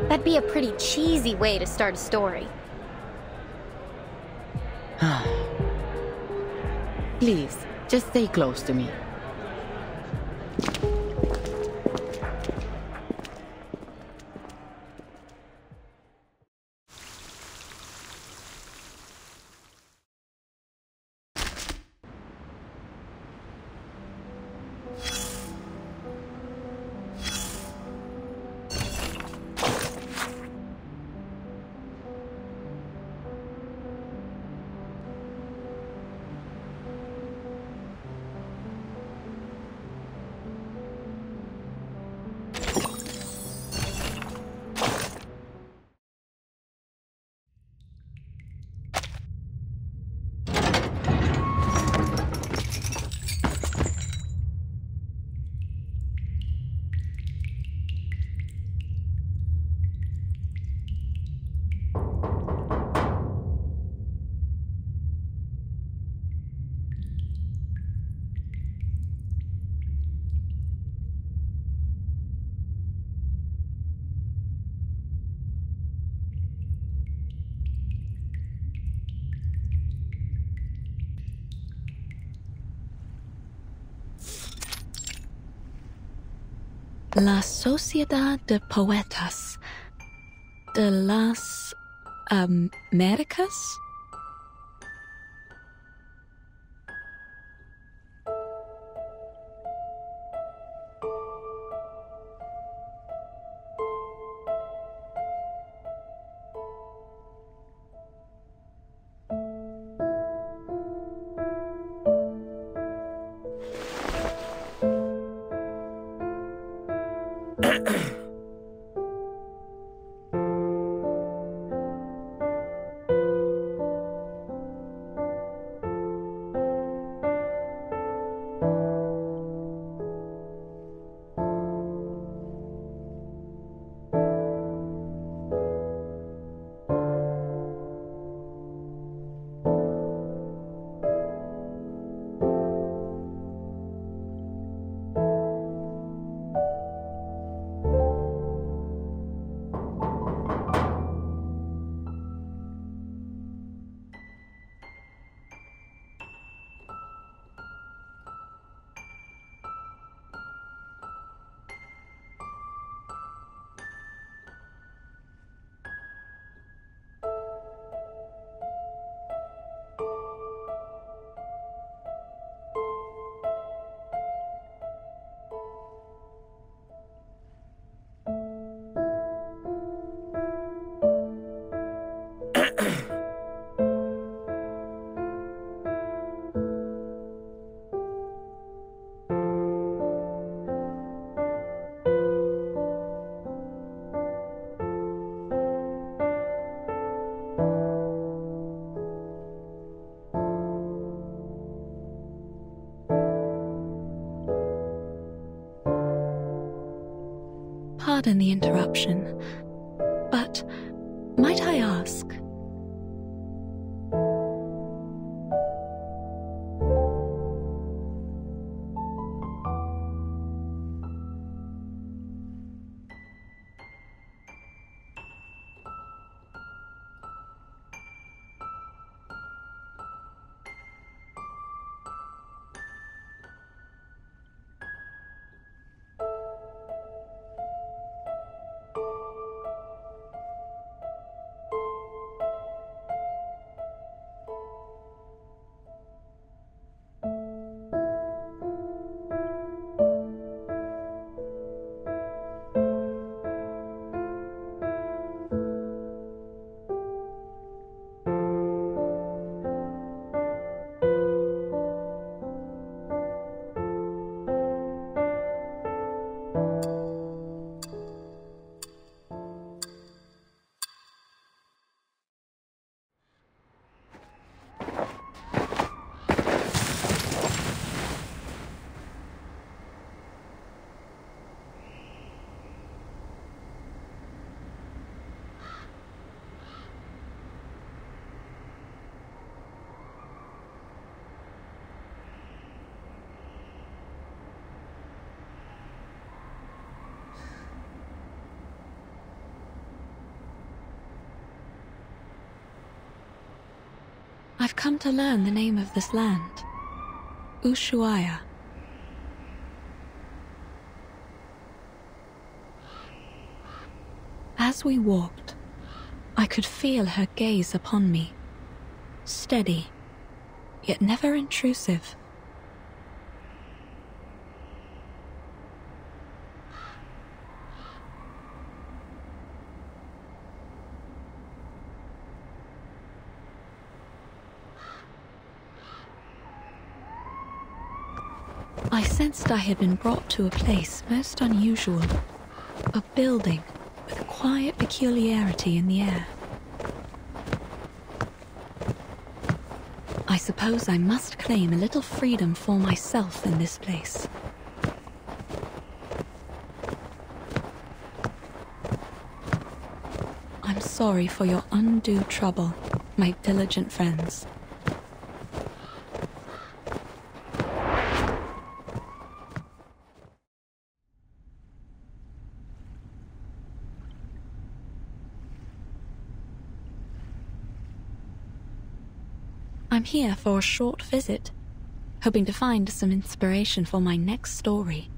That'd be a pretty cheesy way to start a story. Please, just stay close to me. La Sociedad de Poetas de las Américas? Pardon the interruption, but might I ask? I've come to learn the name of this land. Ushuaia. As we walked, I could feel her gaze upon me. Steady, yet never intrusive. I sensed I had been brought to a place most unusual. A building with a quiet peculiarity in the air. I suppose I must claim a little freedom for myself in this place. I'm sorry for your undue trouble, my diligent friends. I'm here for a short visit, hoping to find some inspiration for my next story.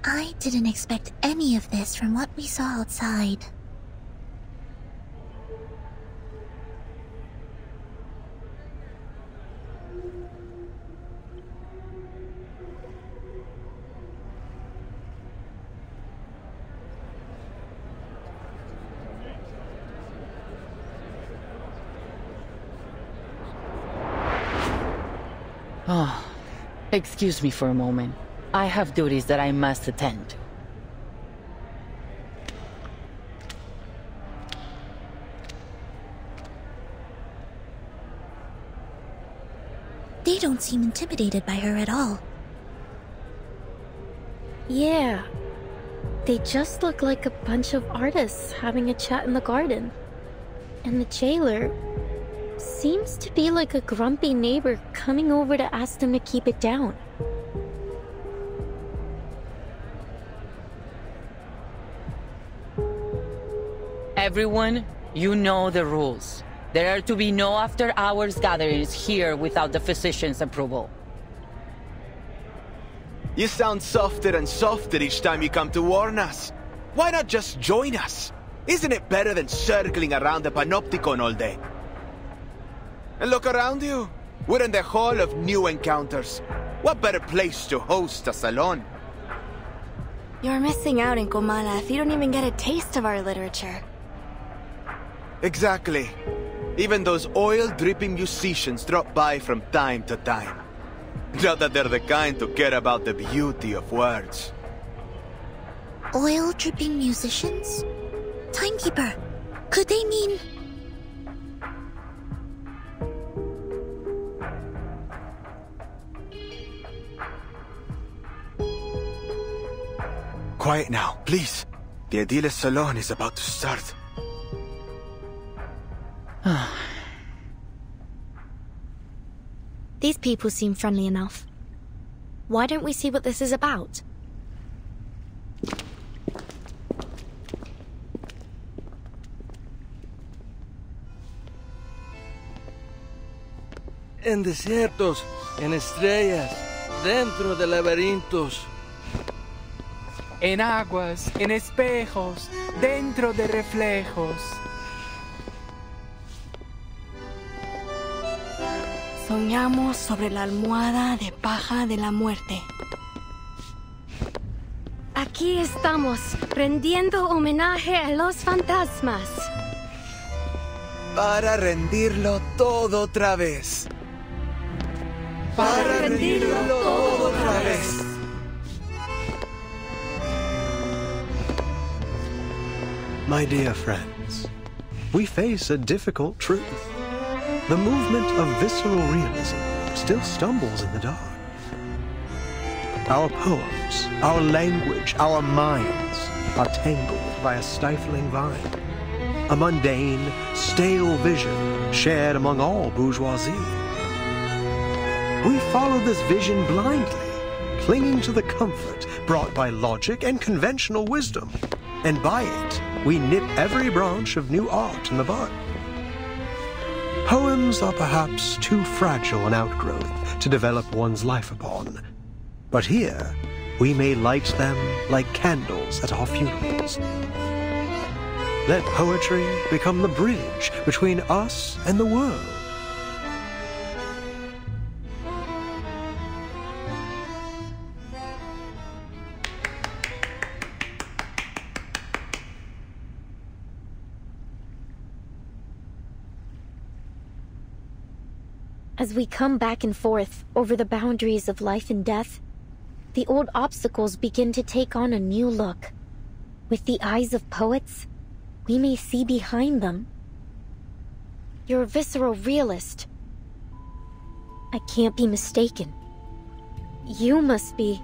I didn't expect any of this from what we saw outside. Oh, excuse me for a moment. I have duties that I must attend. They don't seem intimidated by her at all. Yeah. They just look like a bunch of artists having a chat in the garden. And the jailer seems to be like a grumpy neighbor coming over to ask them to keep it down. Everyone, you know the rules. There are to be no after-hours gatherings here without the physician's approval. You sound softer and softer each time you come to warn us. Why not just join us? Isn't it better than circling around the Panopticon all day? And look around you. We're in the Hall of New Encounters. What better place to host a salon? You're missing out in Comala if you don't even get a taste of our literature. Exactly. Even those oil-dripping musicians drop by from time to time. Not that they're the kind to care about the beauty of words. Oil-dripping musicians? Timekeeper, could they mean... Quiet now, please. The Ediles Salon is about to start. These people seem friendly enough. Why don't we see what this is about? En desiertos, en estrellas, dentro de laberintos. En aguas, en espejos, dentro de reflejos. Soñamos sobre la almohada de paja de la muerte. Aquí estamos, rendiendo homenaje a los fantasmas. Para rendirlo todo otra vez. Para rendirlo todo otra vez. My dear friends, we face a difficult truth. The movement of visceral realism still stumbles in the dark. Our poems, our language, our minds are tangled by a stifling vine. A mundane, stale vision shared among all bourgeoisie. We follow this vision blindly, clinging to the comfort brought by logic and conventional wisdom, and by it, we nip every branch of new art in the bud. Poems are perhaps too fragile an outgrowth to develop one's life upon, but here we may light them like candles at our funerals. Let poetry become the bridge between us and the world. As we come back and forth over the boundaries of life and death, the old obstacles begin to take on a new look. With the eyes of poets, we may see behind them. You're a visceral realist. I can't be mistaken. You must be...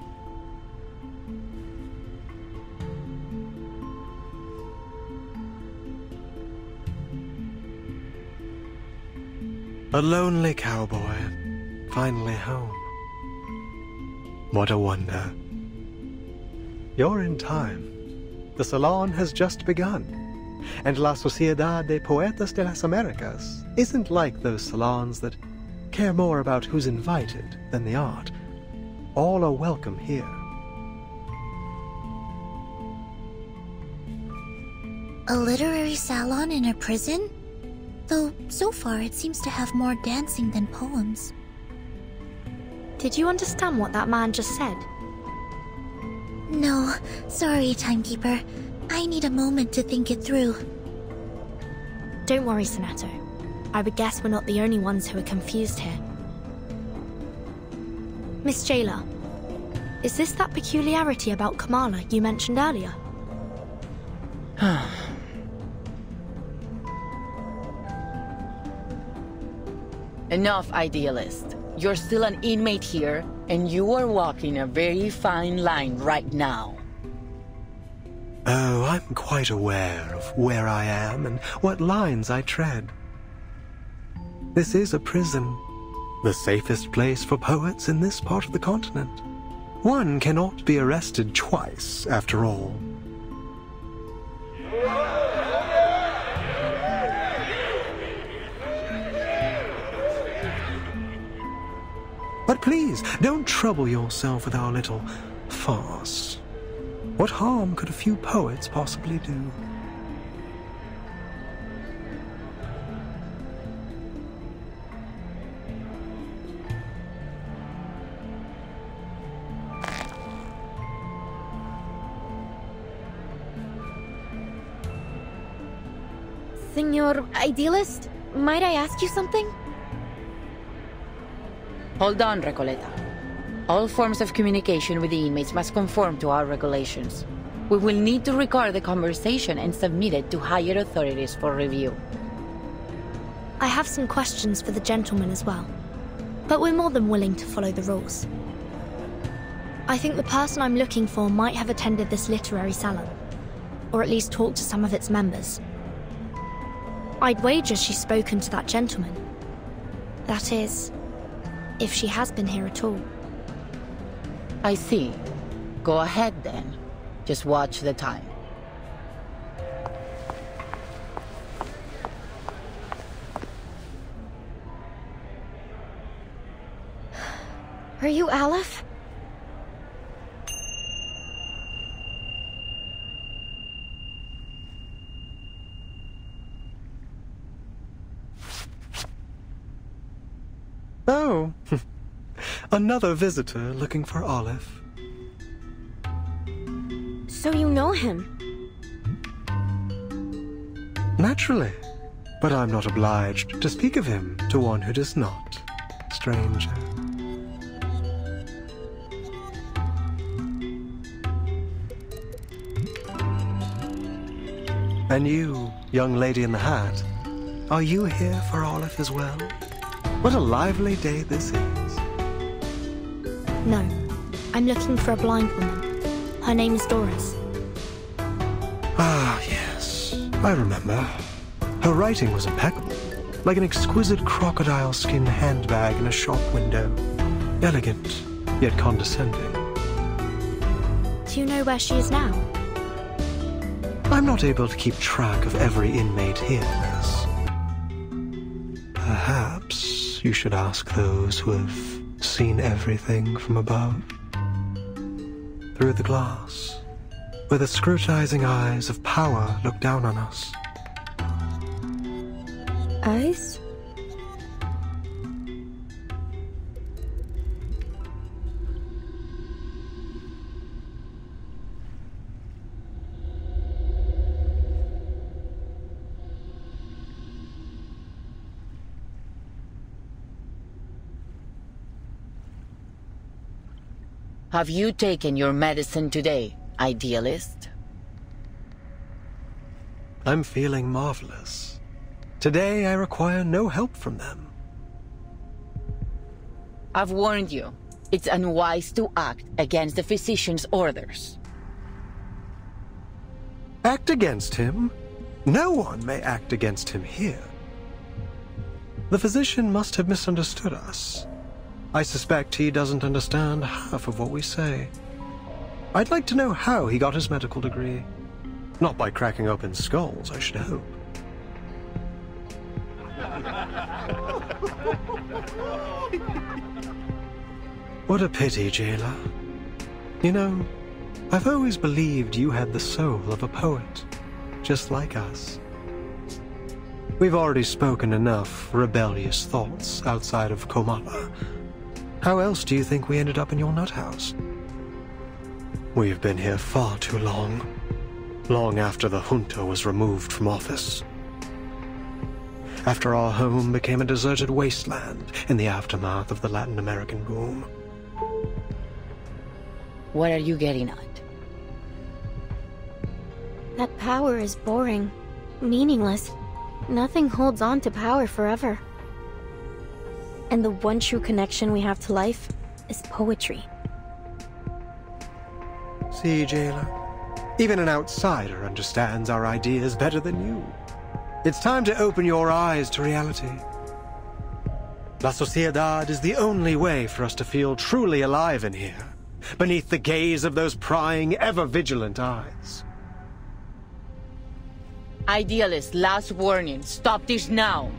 A lonely cowboy, finally home. What a wonder. You're in time. The salon has just begun. And La Sociedad de Poetas de las Americas isn't like those salons that care more about who's invited than the art. All are welcome here. A literary salon in a prison? Though, so far, it seems to have more dancing than poems. Did you understand what that man just said? No, sorry, Timekeeper. I need a moment to think it through. Don't worry, Sonato. I would guess we're not the only ones who are confused here. Miss Jailer, is this that peculiarity about Kamala you mentioned earlier? Enough, idealist. You're still an inmate here, and you are walking a very fine line right now. Oh, I'm quite aware of where I am and what lines I tread. This is a prison, the safest place for poets in this part of the continent. One cannot be arrested twice, after all. But please, don't trouble yourself with our little farce. What harm could a few poets possibly do? Senor Idealist, might I ask you something? Hold on, Recoleta. All forms of communication with the inmates must conform to our regulations. We will need to record the conversation and submit it to higher authorities for review. I have some questions for the gentleman as well, but we're more than willing to follow the rules. I think the person I'm looking for might have attended this literary salon, or at least talked to some of its members. I'd wager she's spoken to that gentleman. That is, if she has been here at all. I see. Go ahead then. Just watch the time. Are you Aleph? Oh, another visitor looking for Aleph. So you know him? Naturally, but I'm not obliged to speak of him to one who does not, stranger. And you, young lady in the hat, are you here for Aleph as well? What a lively day this is. No, I'm looking for a blind woman. Her name is Doris. Ah, yes, I remember. Her writing was impeccable, like an exquisite crocodile skin handbag in a shop window. Elegant, yet condescending. Do you know where she is now? I'm not able to keep track of every inmate here, miss. Perhaps you should ask those who have seen everything from above. Through the glass, where the scrutinizing eyes of power look down on us. Eyes? Have you taken your medicine today, Idealist? I'm feeling marvelous. Today I require no help from them. I've warned you. It's unwise to act against the physician's orders. Act against him? No one may act against him here. The physician must have misunderstood us. I suspect he doesn't understand half of what we say. I'd like to know how he got his medical degree. Not by cracking open skulls, I should hope. What a pity, jailer. You know, I've always believed you had the soul of a poet, just like us. We've already spoken enough rebellious thoughts outside of Komala. How else do you think we ended up in your nut house? We've been here far too long. Long after the junta was removed from office. After our home became a deserted wasteland in the aftermath of the Latin American boom. What are you getting at? That power is boring, meaningless. Nothing holds on to power forever. And the one true connection we have to life is poetry. See, jailer, Even an outsider understands our ideas better than you. It's time to open your eyes to reality. La Sociedad is the only way for us to feel truly alive in here, beneath the gaze of those prying, ever-vigilant eyes. Idealist, last warning. Stop this now.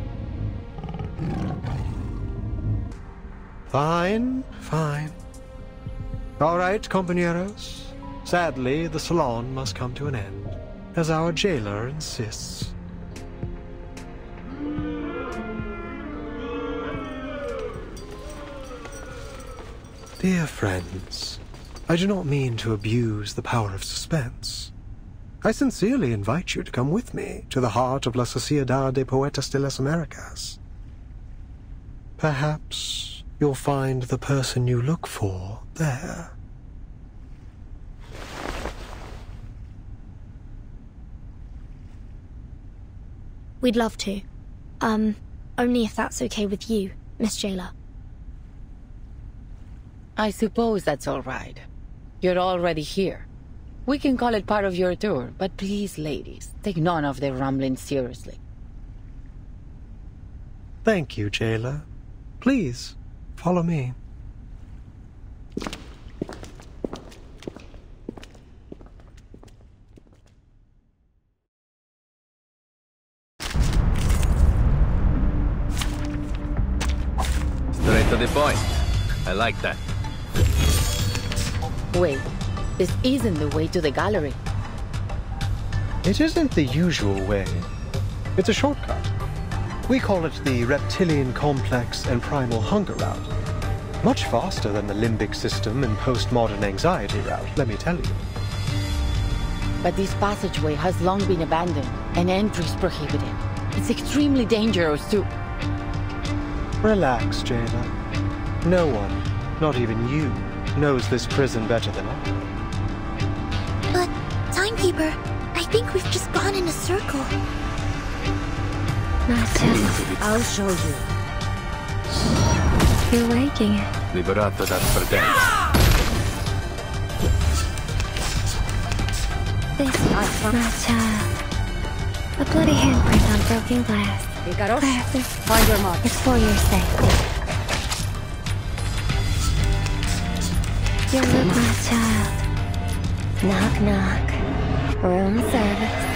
Fine, fine. All right, compañeros. Sadly, the salon must come to an end, as our jailer insists. Dear friends, I do not mean to abuse the power of suspense. I sincerely invite you to come with me to the heart of La Sociedad de Poetas de las Americas. Perhaps you'll find the person you look for there. We'd love to. Only if that's okay with you, Miss Jailer. I suppose that's all right. You're already here. We can call it part of your tour, but please, ladies, take none of their rumblings seriously. Thank you, Jailer. Please, follow me. Straight to the point. I like that. Wait, this isn't the way to the gallery. It isn't the usual way. It's a shortcut. We call it the Reptilian Complex and Primal Hunger route. Much faster than the limbic system and postmodern anxiety route, let me tell you. But this passageway has long been abandoned, and entry's prohibited. It's extremely dangerous too. Relax, Jailer. No one, not even you, knows this prison better than I. But, Timekeeper, I think we've just gone in a circle. I'll show you. You're waking. Liberato dal fratello. This is my child. A bloody handprint on broken glass. Ikaros, find your mark. It's for your safety. You look my child. Knock, knock. Room service.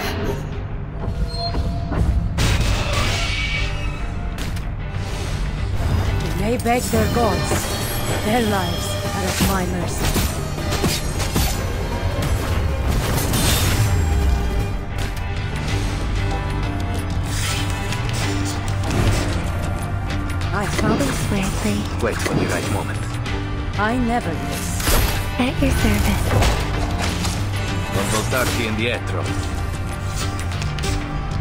They beg their gods. Their lives are at my mercy. I found this way, please. Wait for the right moment. I never miss. At your service. Non voltarti indietro.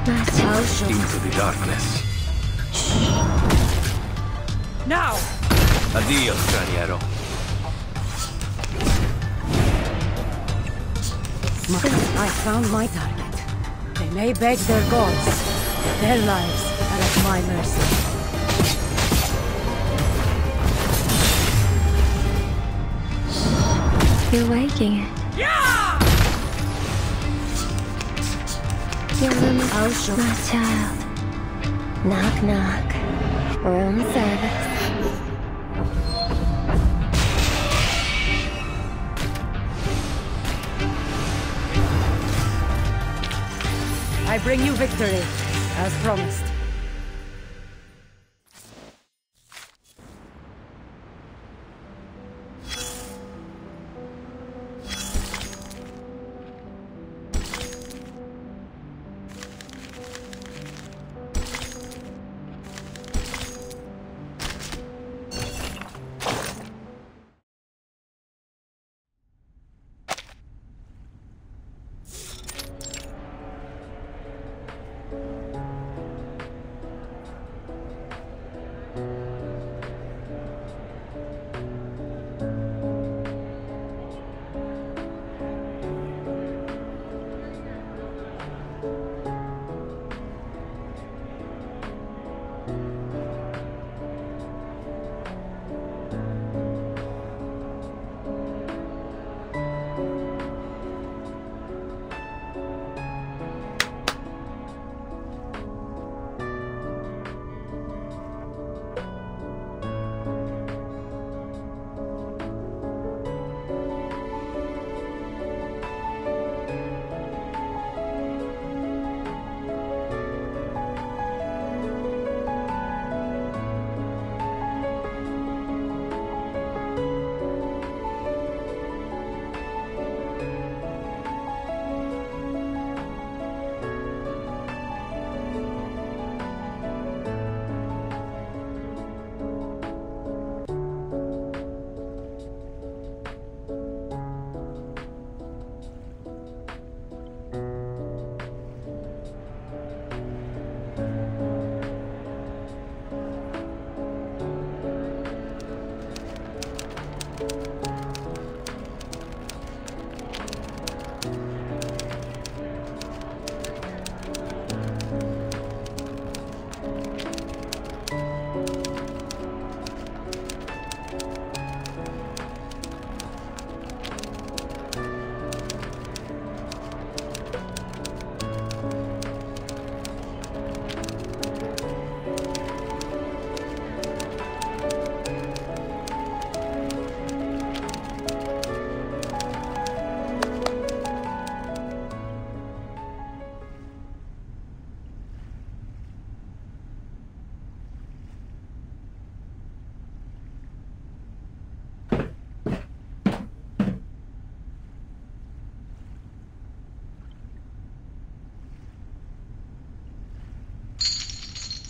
My child. Into the darkness. Now! Addio, straniero. I found my target. They may beg their gods. Their lives are at my mercy. You're waking it. Yeah! I'll show my child. Knock, knock. Room service. I bring you victory, as promised.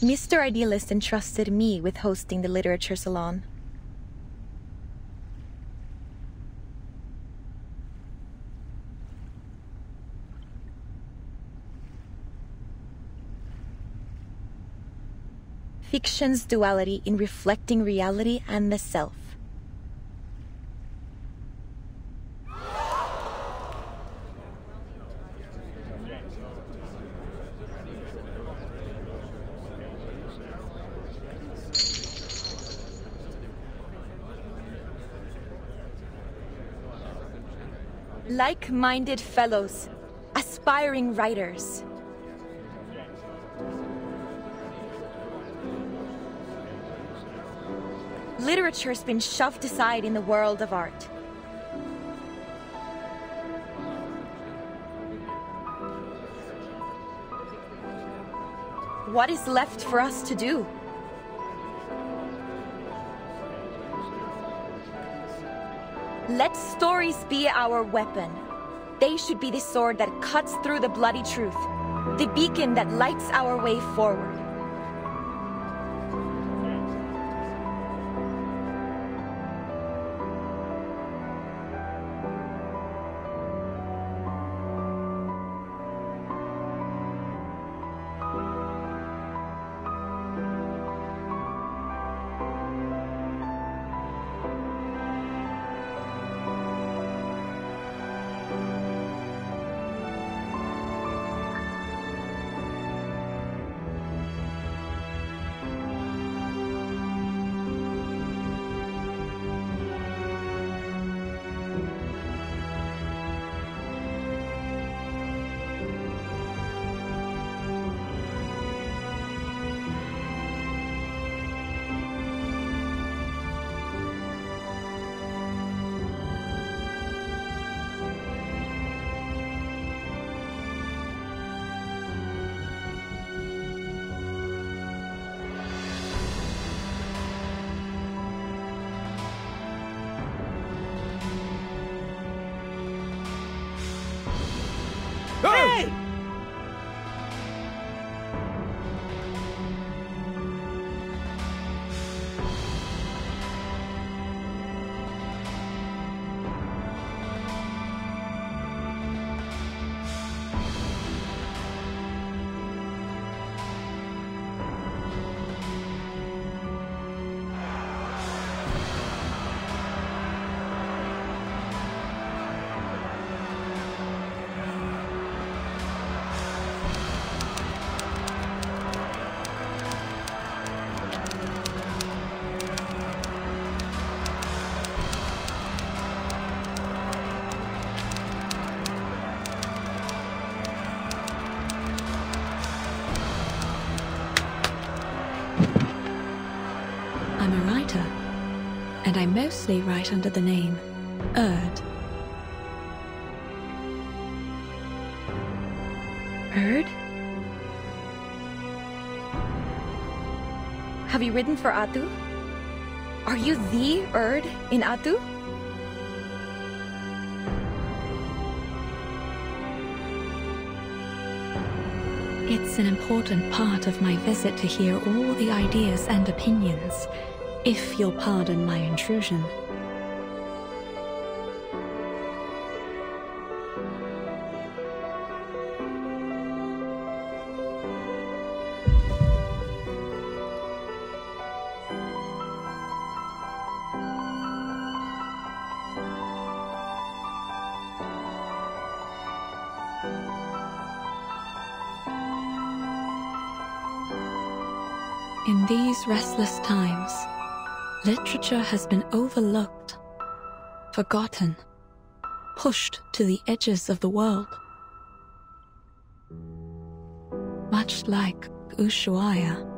Mr. Idealist entrusted me with hosting the literature salon. Fiction's duality in reflecting reality and the self. Like-minded fellows, aspiring writers. Literature's been shoved aside in the world of art. What is left for us to do? Let stories be our weapon. They should be the sword that cuts through the bloody truth, the beacon that lights our way forward. Hey! And I mostly write under the name Erd. Erd? Have you written for Atu? Are you the Erd in Atu? It's an important part of my visit to hear all the ideas and opinions, if you'll pardon my intrusion. In these restless times, literature has been overlooked, forgotten, pushed to the edges of the world. Much like Ushuaia.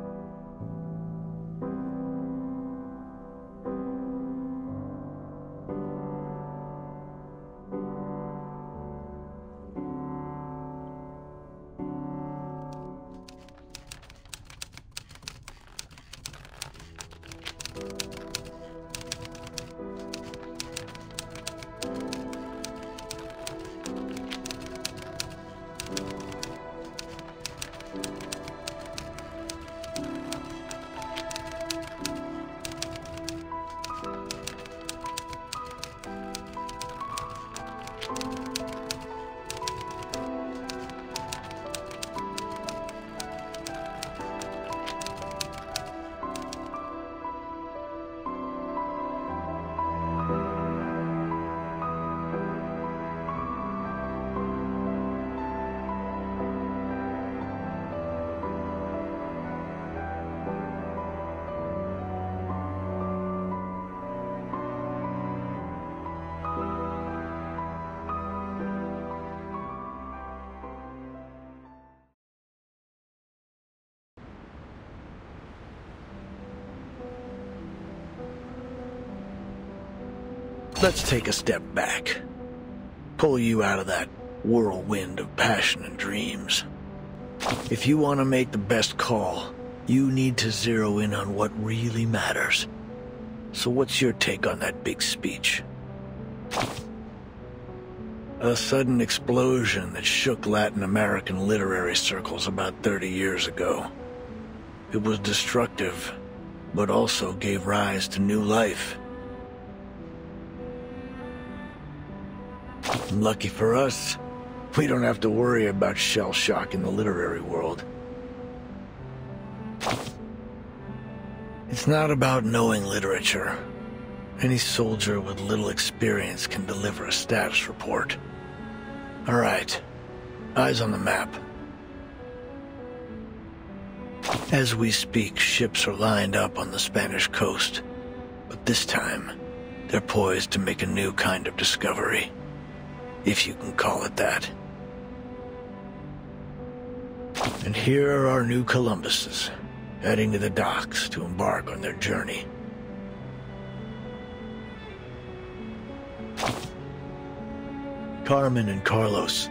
Let's take a step back. Pull you out of that whirlwind of passion and dreams. If you want to make the best call, you need to zero in on what really matters. So what's your take on that big speech? A sudden explosion that shook Latin American literary circles about 30 years ago. It was destructive, but also gave rise to new life. Lucky for us, we don't have to worry about shell shock in the literary world. It's not about knowing literature. Any soldier with little experience can deliver a status report. All right, eyes on the map. As we speak, ships are lined up on the Spanish coast, but this time, they're poised to make a new kind of discovery, if you can call it that. And here are our new Columbuses, heading to the docks to embark on their journey. Carmen and Carlos,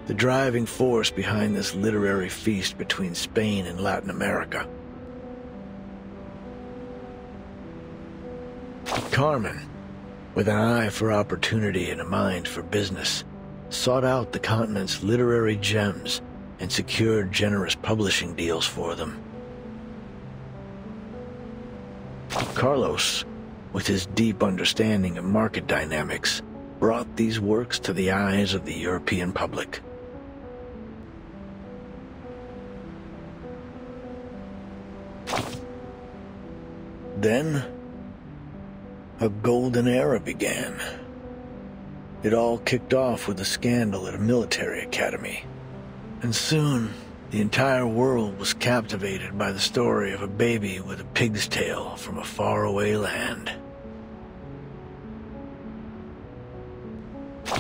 the driving force behind this literary feast between Spain and Latin America. Carmen, with an eye for opportunity and a mind for business, sought out the continent's literary gems and secured generous publishing deals for them. Carlos, with his deep understanding of market dynamics, brought these works to the eyes of the European public. Then, a golden era began. It all kicked off with a scandal at a military academy. And soon, the entire world was captivated by the story of a baby with a pig's tail from a faraway land.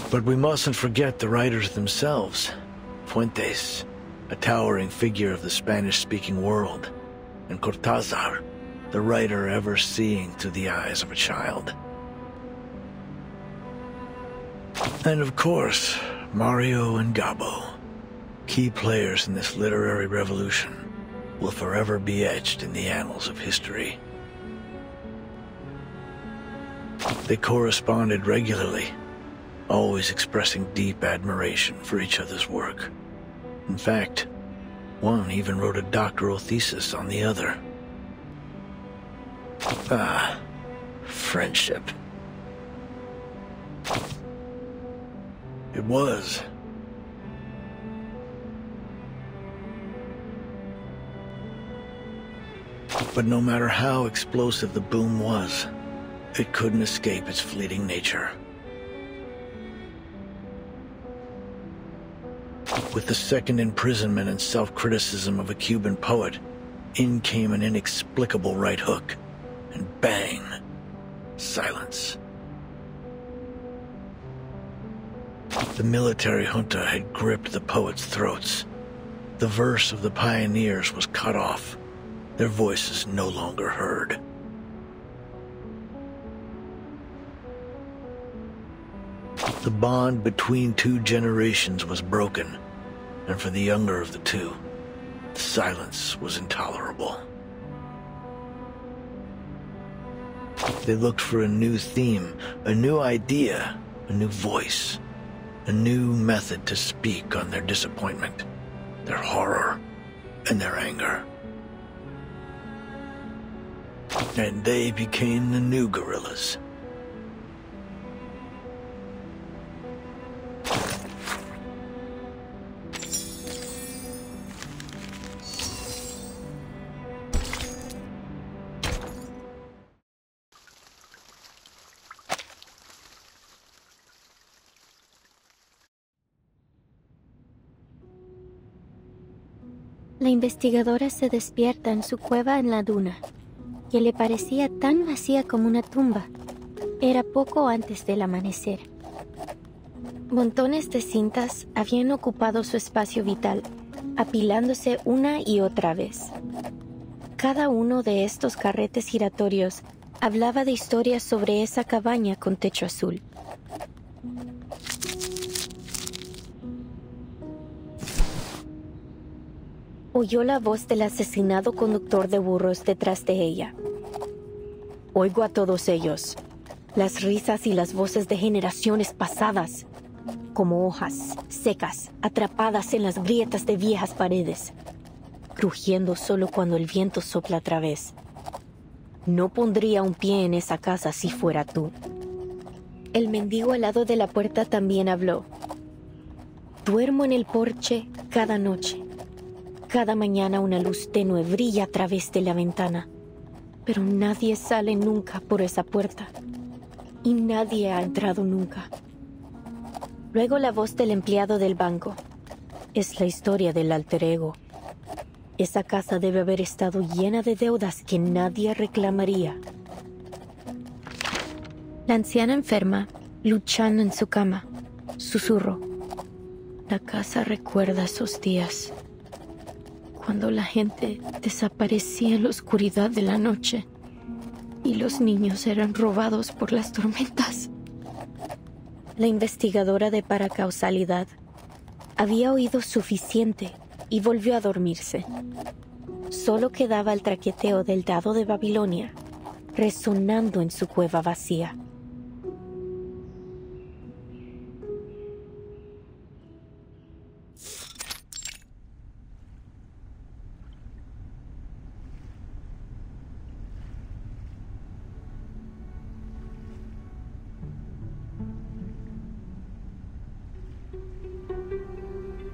But we mustn't forget the writers themselves. Fuentes, a towering figure of the Spanish-speaking world, and Cortázar, the writer ever seeing through the eyes of a child. And of course, Mario and Gabo, key players in this literary revolution, will forever be etched in the annals of history. They corresponded regularly, always expressing deep admiration for each other's work. In fact, one even wrote a doctoral thesis on the other. Ah, friendship. It was. But no matter how explosive the boom was, it couldn't escape its fleeting nature. With the second imprisonment and self-criticism of a Cuban poet, in came an inexplicable right hook, and bang, silence. The military junta had gripped the poets' throats. The verse of the pioneers was cut off, their voices no longer heard. The bond between two generations was broken, and for the younger of the two, the silence was intolerable. They looked for a new theme, a new idea, a new voice, a new method to speak on their disappointment, their horror, and their anger. And they became the new guerrillas. La investigadora se despierta en su cueva en la duna, que le parecía tan vacía como una tumba. Era poco antes del amanecer. Montones de cintas habían ocupado su espacio vital, apilándose una y otra vez. Cada uno de estos carretes giratorios Hablaba de historias sobre esa cabaña con techo azul. Oyó la voz del asesinado conductor de burros detrás de ella. Oigo a todos ellos, las risas y las voces de generaciones pasadas, como hojas secas atrapadas en las grietas de viejas paredes, crujiendo solo cuando el viento sopla otra vez. No pondría un pie en esa casa si fuera tú. El mendigo al lado de la puerta también habló. Duermo en el porche cada noche. Cada mañana una luz tenue brilla a través de la ventana, pero nadie sale nunca por esa puerta y nadie ha entrado nunca. Luego la voz del empleado del banco. Es la historia del alter ego. Esa casa debe haber estado llena de deudas que nadie reclamaría. La anciana enferma, luchando en su cama, susurró. La casa recuerda esos días, cuando la gente desaparecía en la oscuridad de la noche y los niños eran robados por las tormentas. La investigadora de paracausalidad había oído suficiente y volvió a dormirse. Solo quedaba el traqueteo del dado de Babilonia, resonando en su cueva vacía.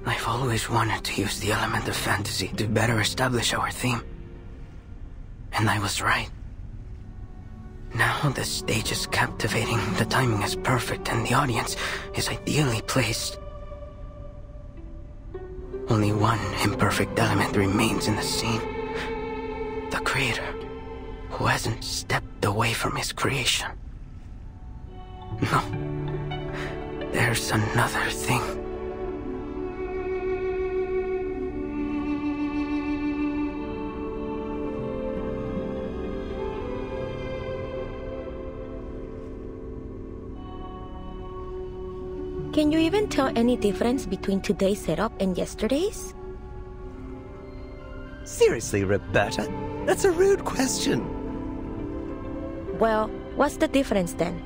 I've always wanted to use the element of fantasy to better establish our theme. And I was right. Now the stage is captivating, the timing is perfect, and the audience is ideally placed. Only one imperfect element remains in the scene. The creator, who hasn't stepped away from his creation. No. There's another thing. Can you even tell any difference between today's setup and yesterday's? Seriously, Roberta? That's a rude question. Well, what's the difference then?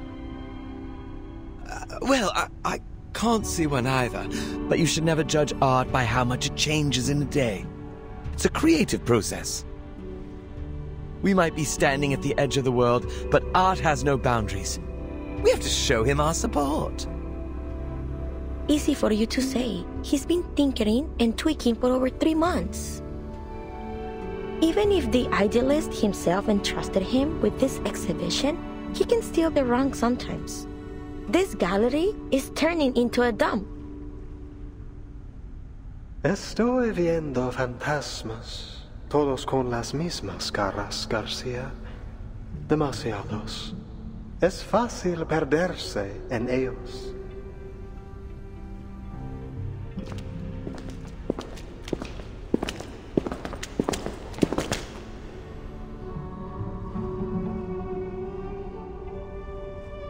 I can't see one either, but you should never judge art by how much it changes in a day. It's a creative process. We might be standing at the edge of the world, but art has no boundaries. We have to show him our support. Easy for you to say. He's been tinkering and tweaking for over 3 months. Even if the idealist himself entrusted him with this exhibition, he can still be wrong sometimes. This gallery is turning into a dump. Estoy viendo fantasmas, todos con las mismas caras, García. Demasiados. Es fácil perderse en ellos.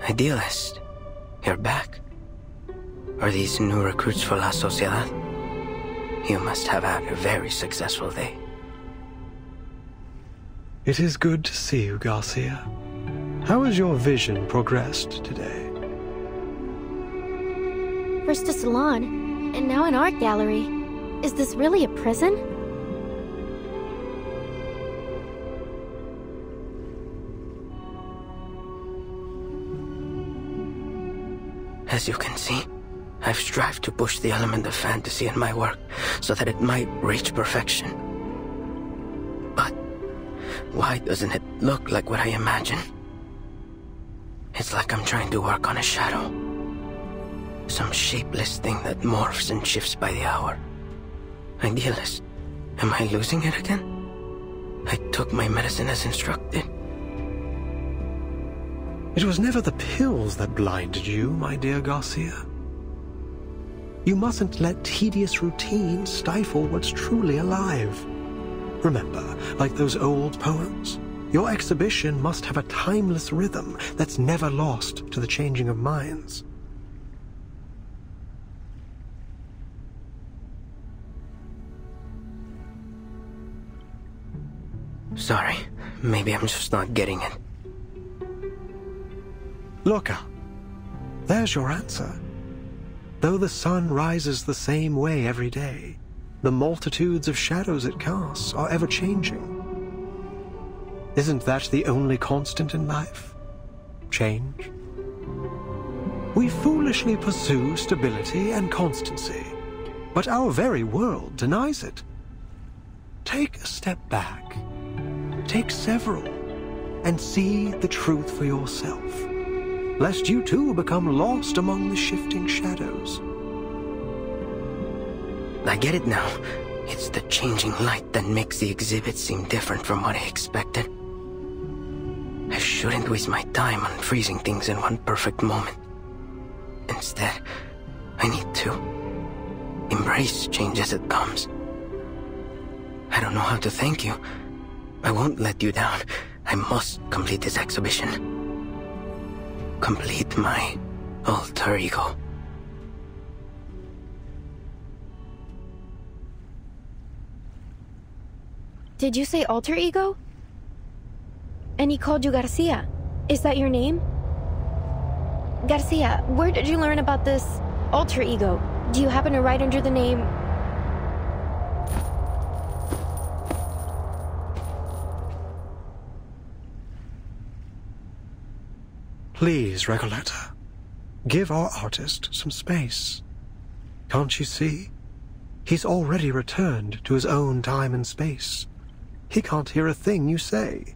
Idealist, you're back. Are these new recruits for La Sociedad? You must have had a very successful day. It is good to see you, Garcia. How has your vision progressed today? First a salon, and now an art gallery. Is this really a prison? As you can see, I've strived to push the element of fantasy in my work so that it might reach perfection. But why doesn't it look like what I imagine? It's like I'm trying to work on a shadow. Some shapeless thing that morphs and shifts by the hour. Idealist, am I losing it again? I took my medicine as instructed. It was never the pills that blinded you, my dear Garcia. You mustn't let tedious routine stifle what's truly alive. Remember, like those old poems, Your exhibition must have a timeless rhythm that's never lost to the changing of minds. Sorry, maybe I'm just not getting it. Lorca, there's your answer. Though the sun rises the same way every day, the multitudes of shadows it casts are ever-changing. Isn't that the only constant in life? Change? We foolishly pursue stability and constancy, but our very world denies it. Take a step back. Take several, and see the truth for yourself, lest you too become lost among the shifting shadows. I get it now. It's the changing light that makes the exhibit seem different from what I expected. I shouldn't waste my time on freezing things in one perfect moment. Instead, I need to embrace change as it comes. I don't know how to thank you. I won't let you down. I must complete this exhibition. Complete my alter ego. Did you say alter ego? And he called you Garcia. Is that your name? Garcia, where did you learn about this alter ego? Do you happen to write under the name... Please, Recoleta, give our artist some space. Can't you see? He's already returned to his own time and space. He can't hear a thing you say.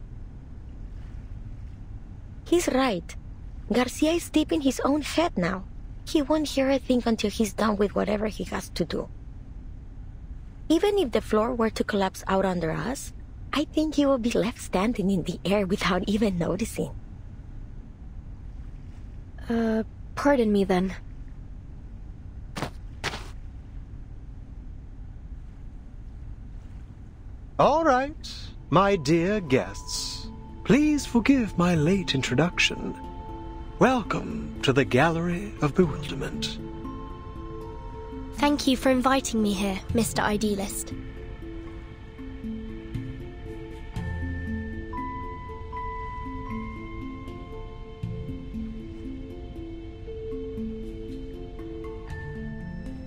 He's right. Garcia is deep in his own head now. He won't hear a thing until he's done with whatever he has to do. Even if the floor were to collapse out under us, I think he will be left standing in the air without even noticing. Pardon me then. All right, my dear guests. Please forgive my late introduction. Welcome to the Gallery of Bewilderment. Thank you for inviting me here, Mr. Idealist.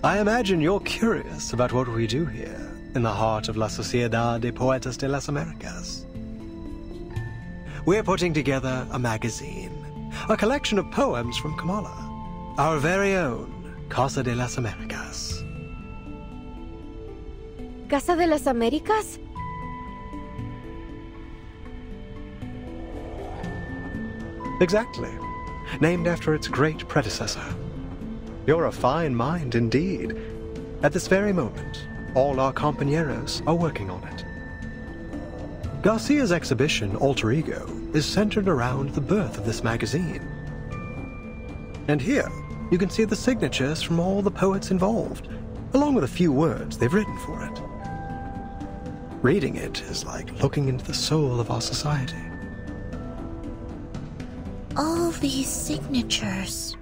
I imagine you're curious about what we do here, in the heart of La Sociedad de Poetas de las Americas. We're putting together a magazine, a collection of poems from Kamala, our very own Casa de las Americas. ¿Casa de las Américas? Exactly. Named after its great predecessor. You're a fine mind indeed. At this very moment, all our compañeros are working on it. Garcia's exhibition, Alter Ego, is centered around the birth of this magazine. And here, you can see the signatures from all the poets involved, along with a few words they've written for it. Reading it is like looking into the soul of our society. All these signatures.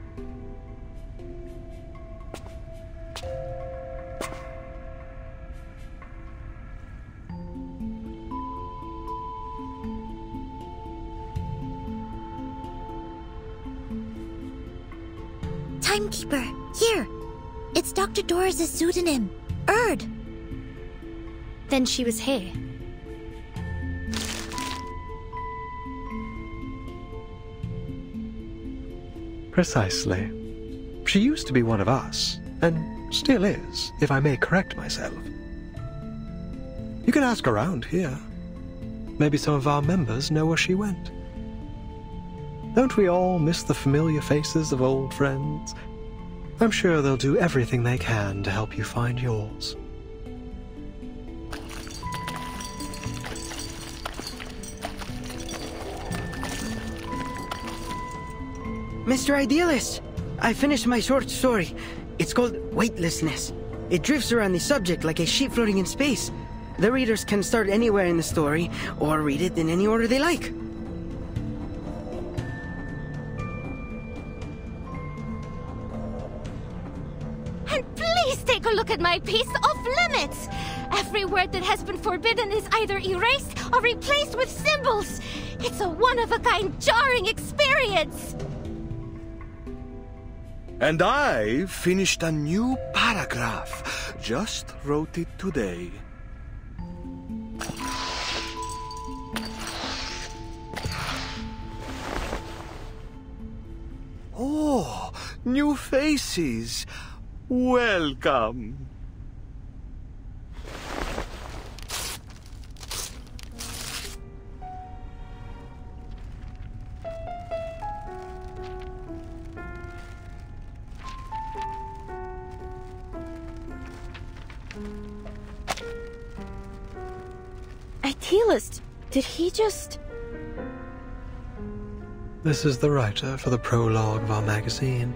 Timekeeper, here! It's Dr. Doris' pseudonym, Erd! Then she was here. Precisely. She used to be one of us, and still is, if I may correct myself. You can ask around here. Maybe some of our members know where she went. Don't we all miss the familiar faces of old friends? I'm sure they'll do everything they can to help you find yours. Mr. Idealist, I finished my short story. It's called Weightlessness. It drifts around the subject like a ship floating in space. The readers can start anywhere in the story, or read it in any order they like. And please take a look at my piece of limits! Every word that has been forbidden is either erased or replaced with symbols. It's a one-of-a-kind jarring experience! And I finished a new paragraph. Just wrote it today. Oh, new faces. Welcome. Idealist, did he just... This is the writer for the prologue of our magazine.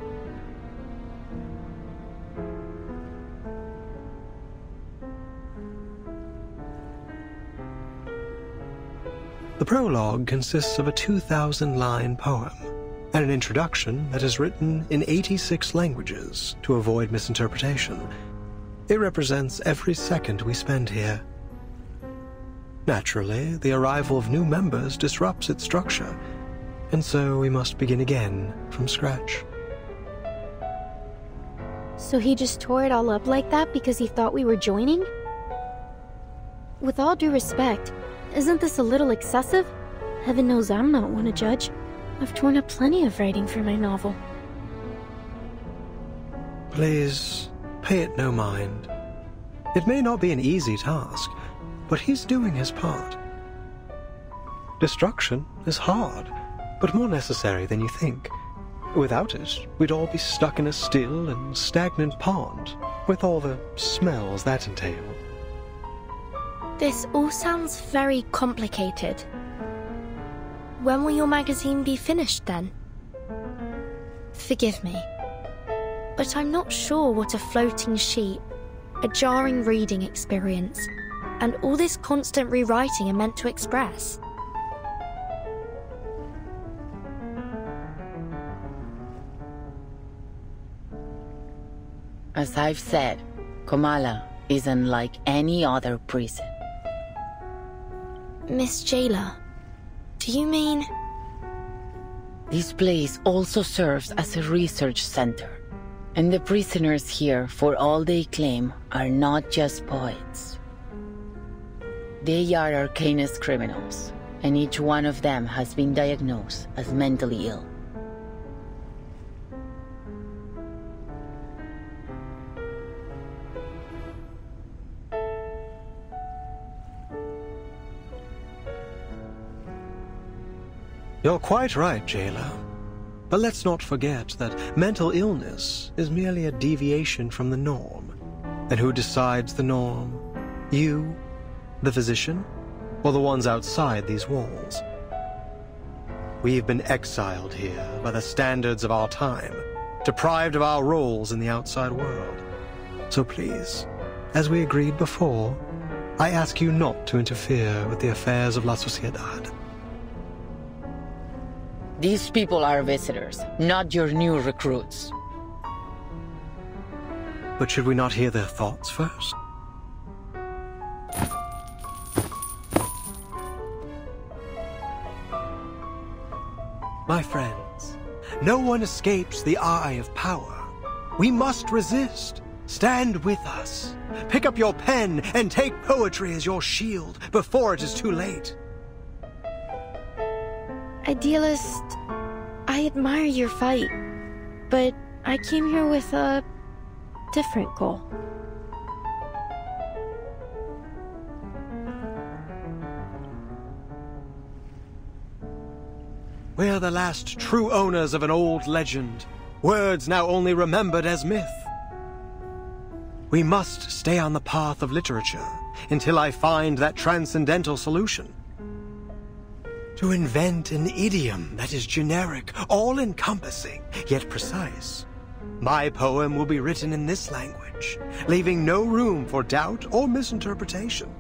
The prologue consists of a 2,000-line poem and an introduction that is written in 86 languages to avoid misinterpretation. It represents every second we spend here. Naturally, the arrival of new members disrupts its structure, and so we must begin again from scratch. So he just tore it all up like that because he thought we were joining? With all due respect, isn't this a little excessive? Heaven knows I'm not one to judge. I've torn up plenty of writing for my novel. Please, pay it no mind. It may not be an easy task, but he's doing his part. Destruction is hard, but more necessary than you think. Without it, we'd all be stuck in a still and stagnant pond, with all the smells that entail. This all sounds very complicated. When will your magazine be finished, then? Forgive me, but I'm not sure what a floating sheet, a jarring reading experience, and all this constant rewriting are meant to express. As I've said, Comala is unlike any other prison. Miss Jailer, do you mean... This place also serves as a research center, and the prisoners here, for all they claim, are not just poets. They are Arcanist criminals, and each one of them has been diagnosed as mentally ill. You're quite right, Jailer. But let's not forget that mental illness is merely a deviation from the norm. And who decides the norm? You, the physician, or the ones outside these walls? We've been exiled here by the standards of our time, deprived of our roles in the outside world. So please, as we agreed before, I ask you not to interfere with the affairs of La Sociedad. These people are visitors, not your new recruits. But should we not hear their thoughts first? My friends, no one escapes the eye of power. We must resist. Stand with us. Pick up your pen and take poetry as your shield before it is too late. Idealist, I admire your fight, but I came here with a different goal. We're the last true owners of an old legend, words now only remembered as myth. We must stay on the path of literature until I find that transcendental solution. To invent an idiom that is generic, all-encompassing, yet precise. My poem will be written in this language, leaving no room for doubt or misinterpretation.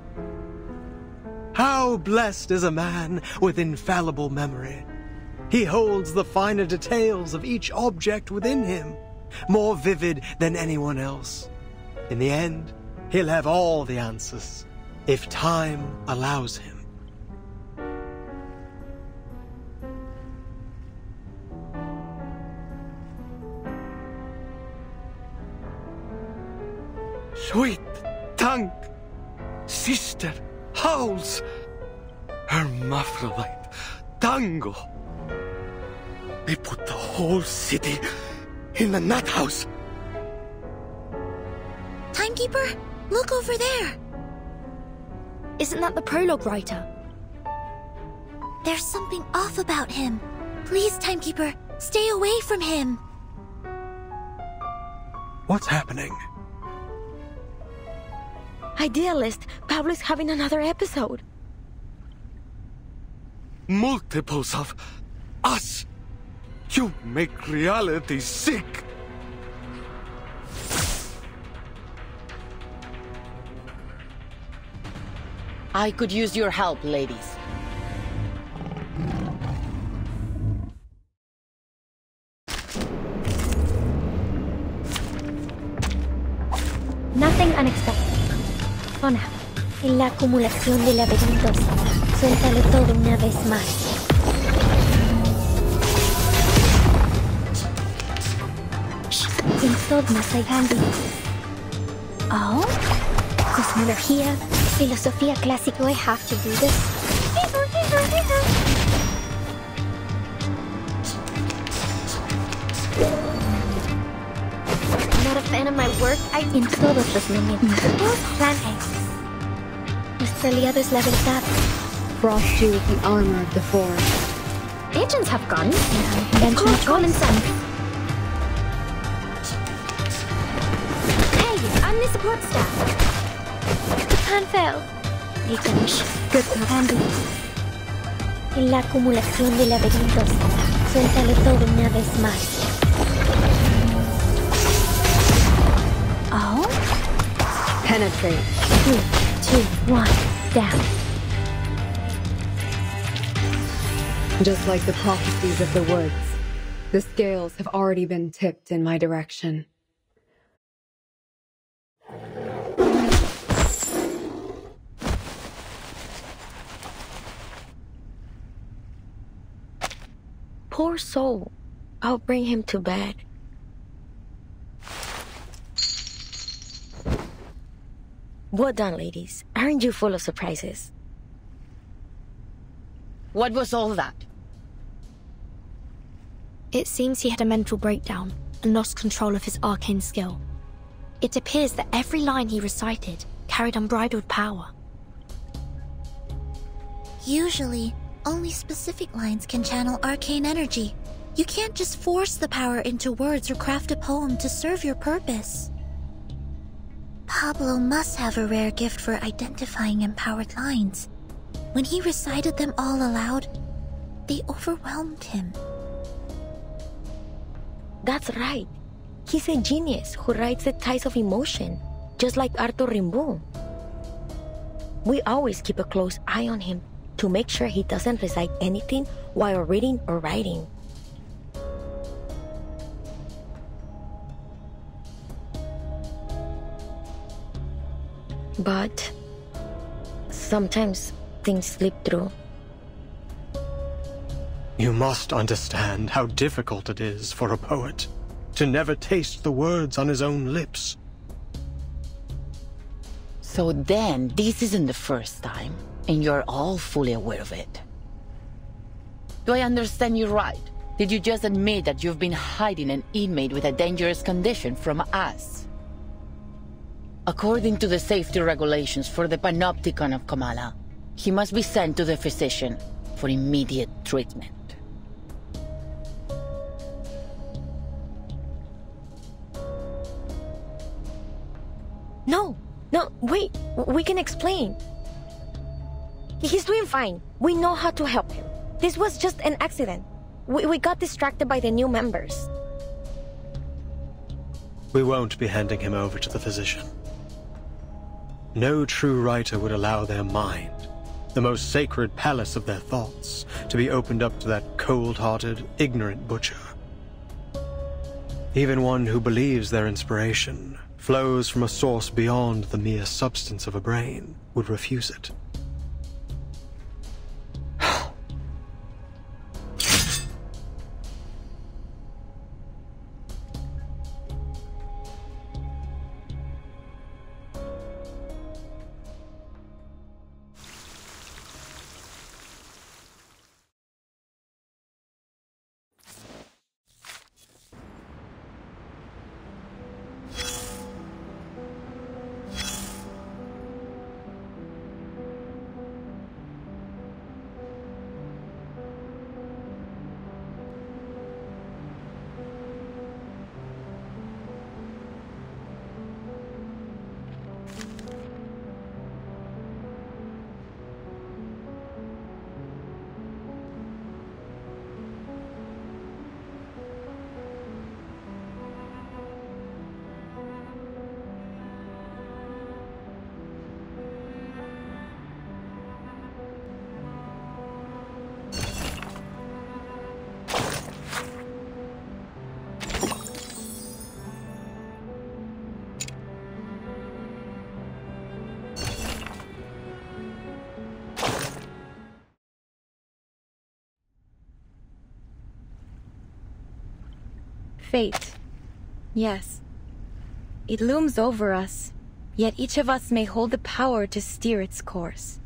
How blessed is a man with infallible memory. He holds the finer details of each object within him, more vivid than anyone else. In the end, he'll have all the answers, if time allows him. Sweet tongue, sister howls, hermaphrodite, tango. They put the whole city in the nut house. Timekeeper, look over there. Isn't that the prologue writer? There's something off about him. Please, Timekeeper, stay away from him. What's happening? Idealist, Pablo's having another episode. Multiples of us. You make reality sick. I could use your help, ladies. Nothing unexpected. Ona, en la acumulación de laberintos, suéltalo todo una vez más. En Sodmas hay ámbitos. Oh? Cosmología, filosofía clásica. Do I have to do this? Not a fan of my work. En todos los momentos. Plan A. Nuestro aliado es la verdad. Frost you with the armor of the forge. Agents have guns. And common sense. Hey, I'm the support staff. The plan failed. Agent. Good handy. En la acumulación de laberintos, suéltalo todo una vez más. Oh? Penetrate. 3, 2, 1, down. Just like the prophecies of the woods, the scales have already been tipped in my direction. Poor soul. I'll bring him to bed. Well done, ladies. Aren't you full of surprises? What was all that? It seems he had a mental breakdown and lost control of his arcane skill. It appears that every line he recited carried unbridled power. Usually, only specific lines can channel arcane energy. You can't just force the power into words or craft a poem to serve your purpose. Pablo must have a rare gift for identifying empowered lines. When he recited them all aloud, they overwhelmed him. That's right. He's a genius who rides the tides of emotion, just like Arthur Rimbaud. We always keep a close eye on him to make sure he doesn't recite anything while reading or writing. But sometimes things slip through. You must understand how difficult it is for a poet to never taste the words on his own lips. So then, this isn't the first time, and you're all fully aware of it. Do I understand you right? Did you just admit that you've been hiding an inmate with a dangerous condition from us? According to the safety regulations for the Panopticon of Kamala, he must be sent to the physician for immediate treatment. No, wait, we can explain. He's doing fine. We know how to help him. This was just an accident. We got distracted by the new members. We won't be handing him over to the physician. No true writer would allow their mind the most sacred palace of their thoughts, to be opened up to that cold-hearted, ignorant butcher. Even one who believes their inspiration flows from a source beyond the mere substance of a brain would refuse it. Fate. Yes. It looms over us, yet each of us may hold the power to steer its course.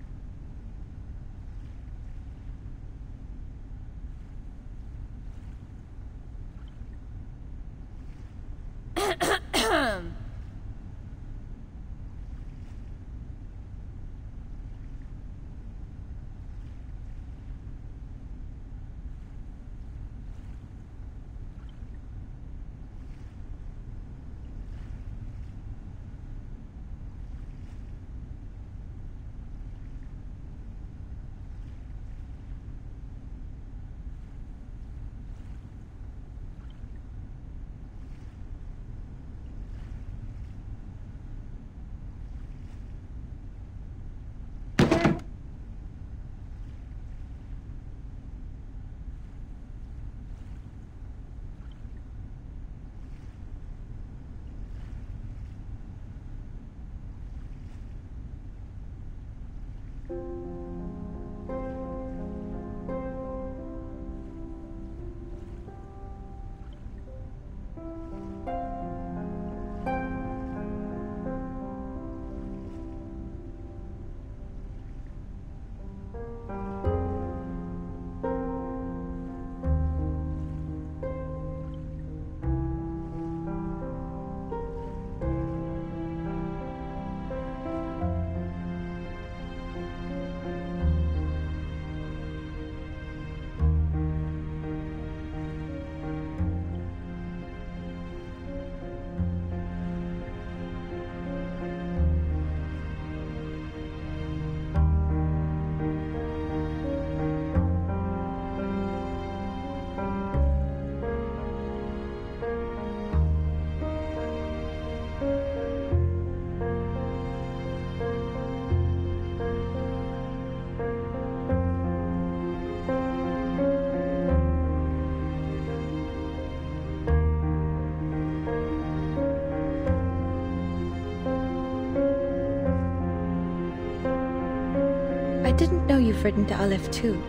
I didn't know you've ridden to Aleph too.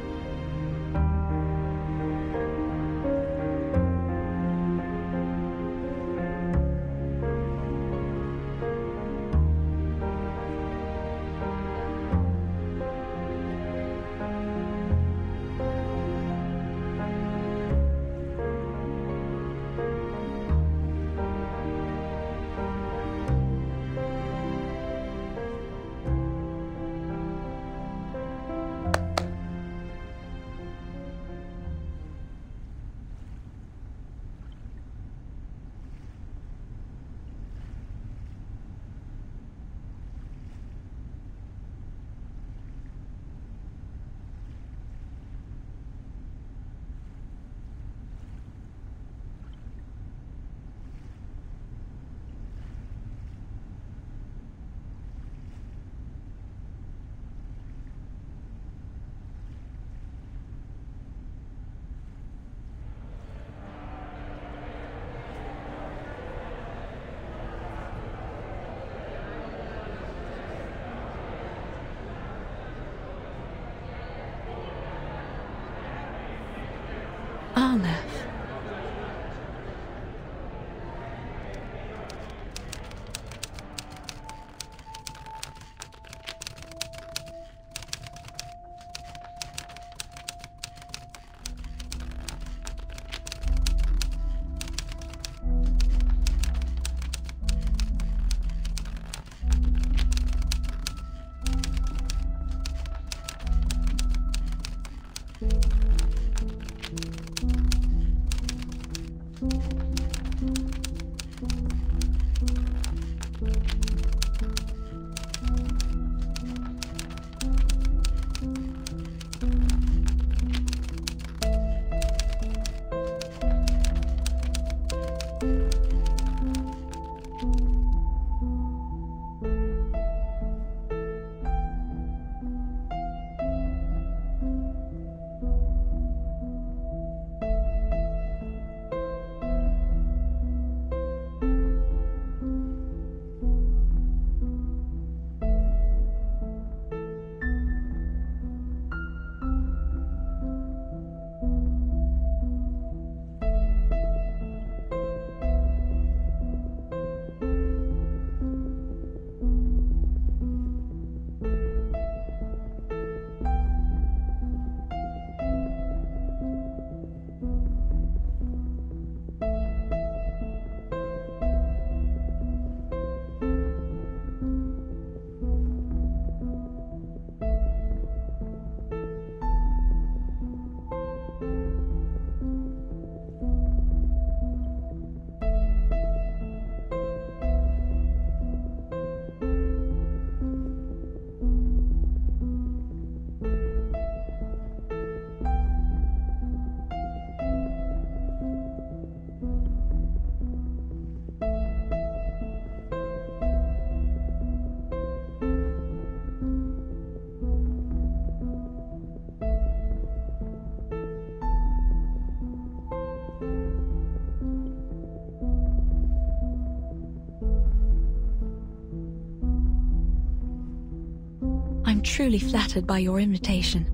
I'm truly flattered by your invitation.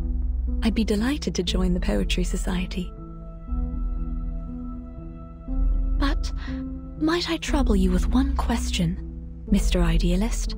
I'd be delighted to join the Poetry Society. But might I trouble you with one question, Mr. Idealist?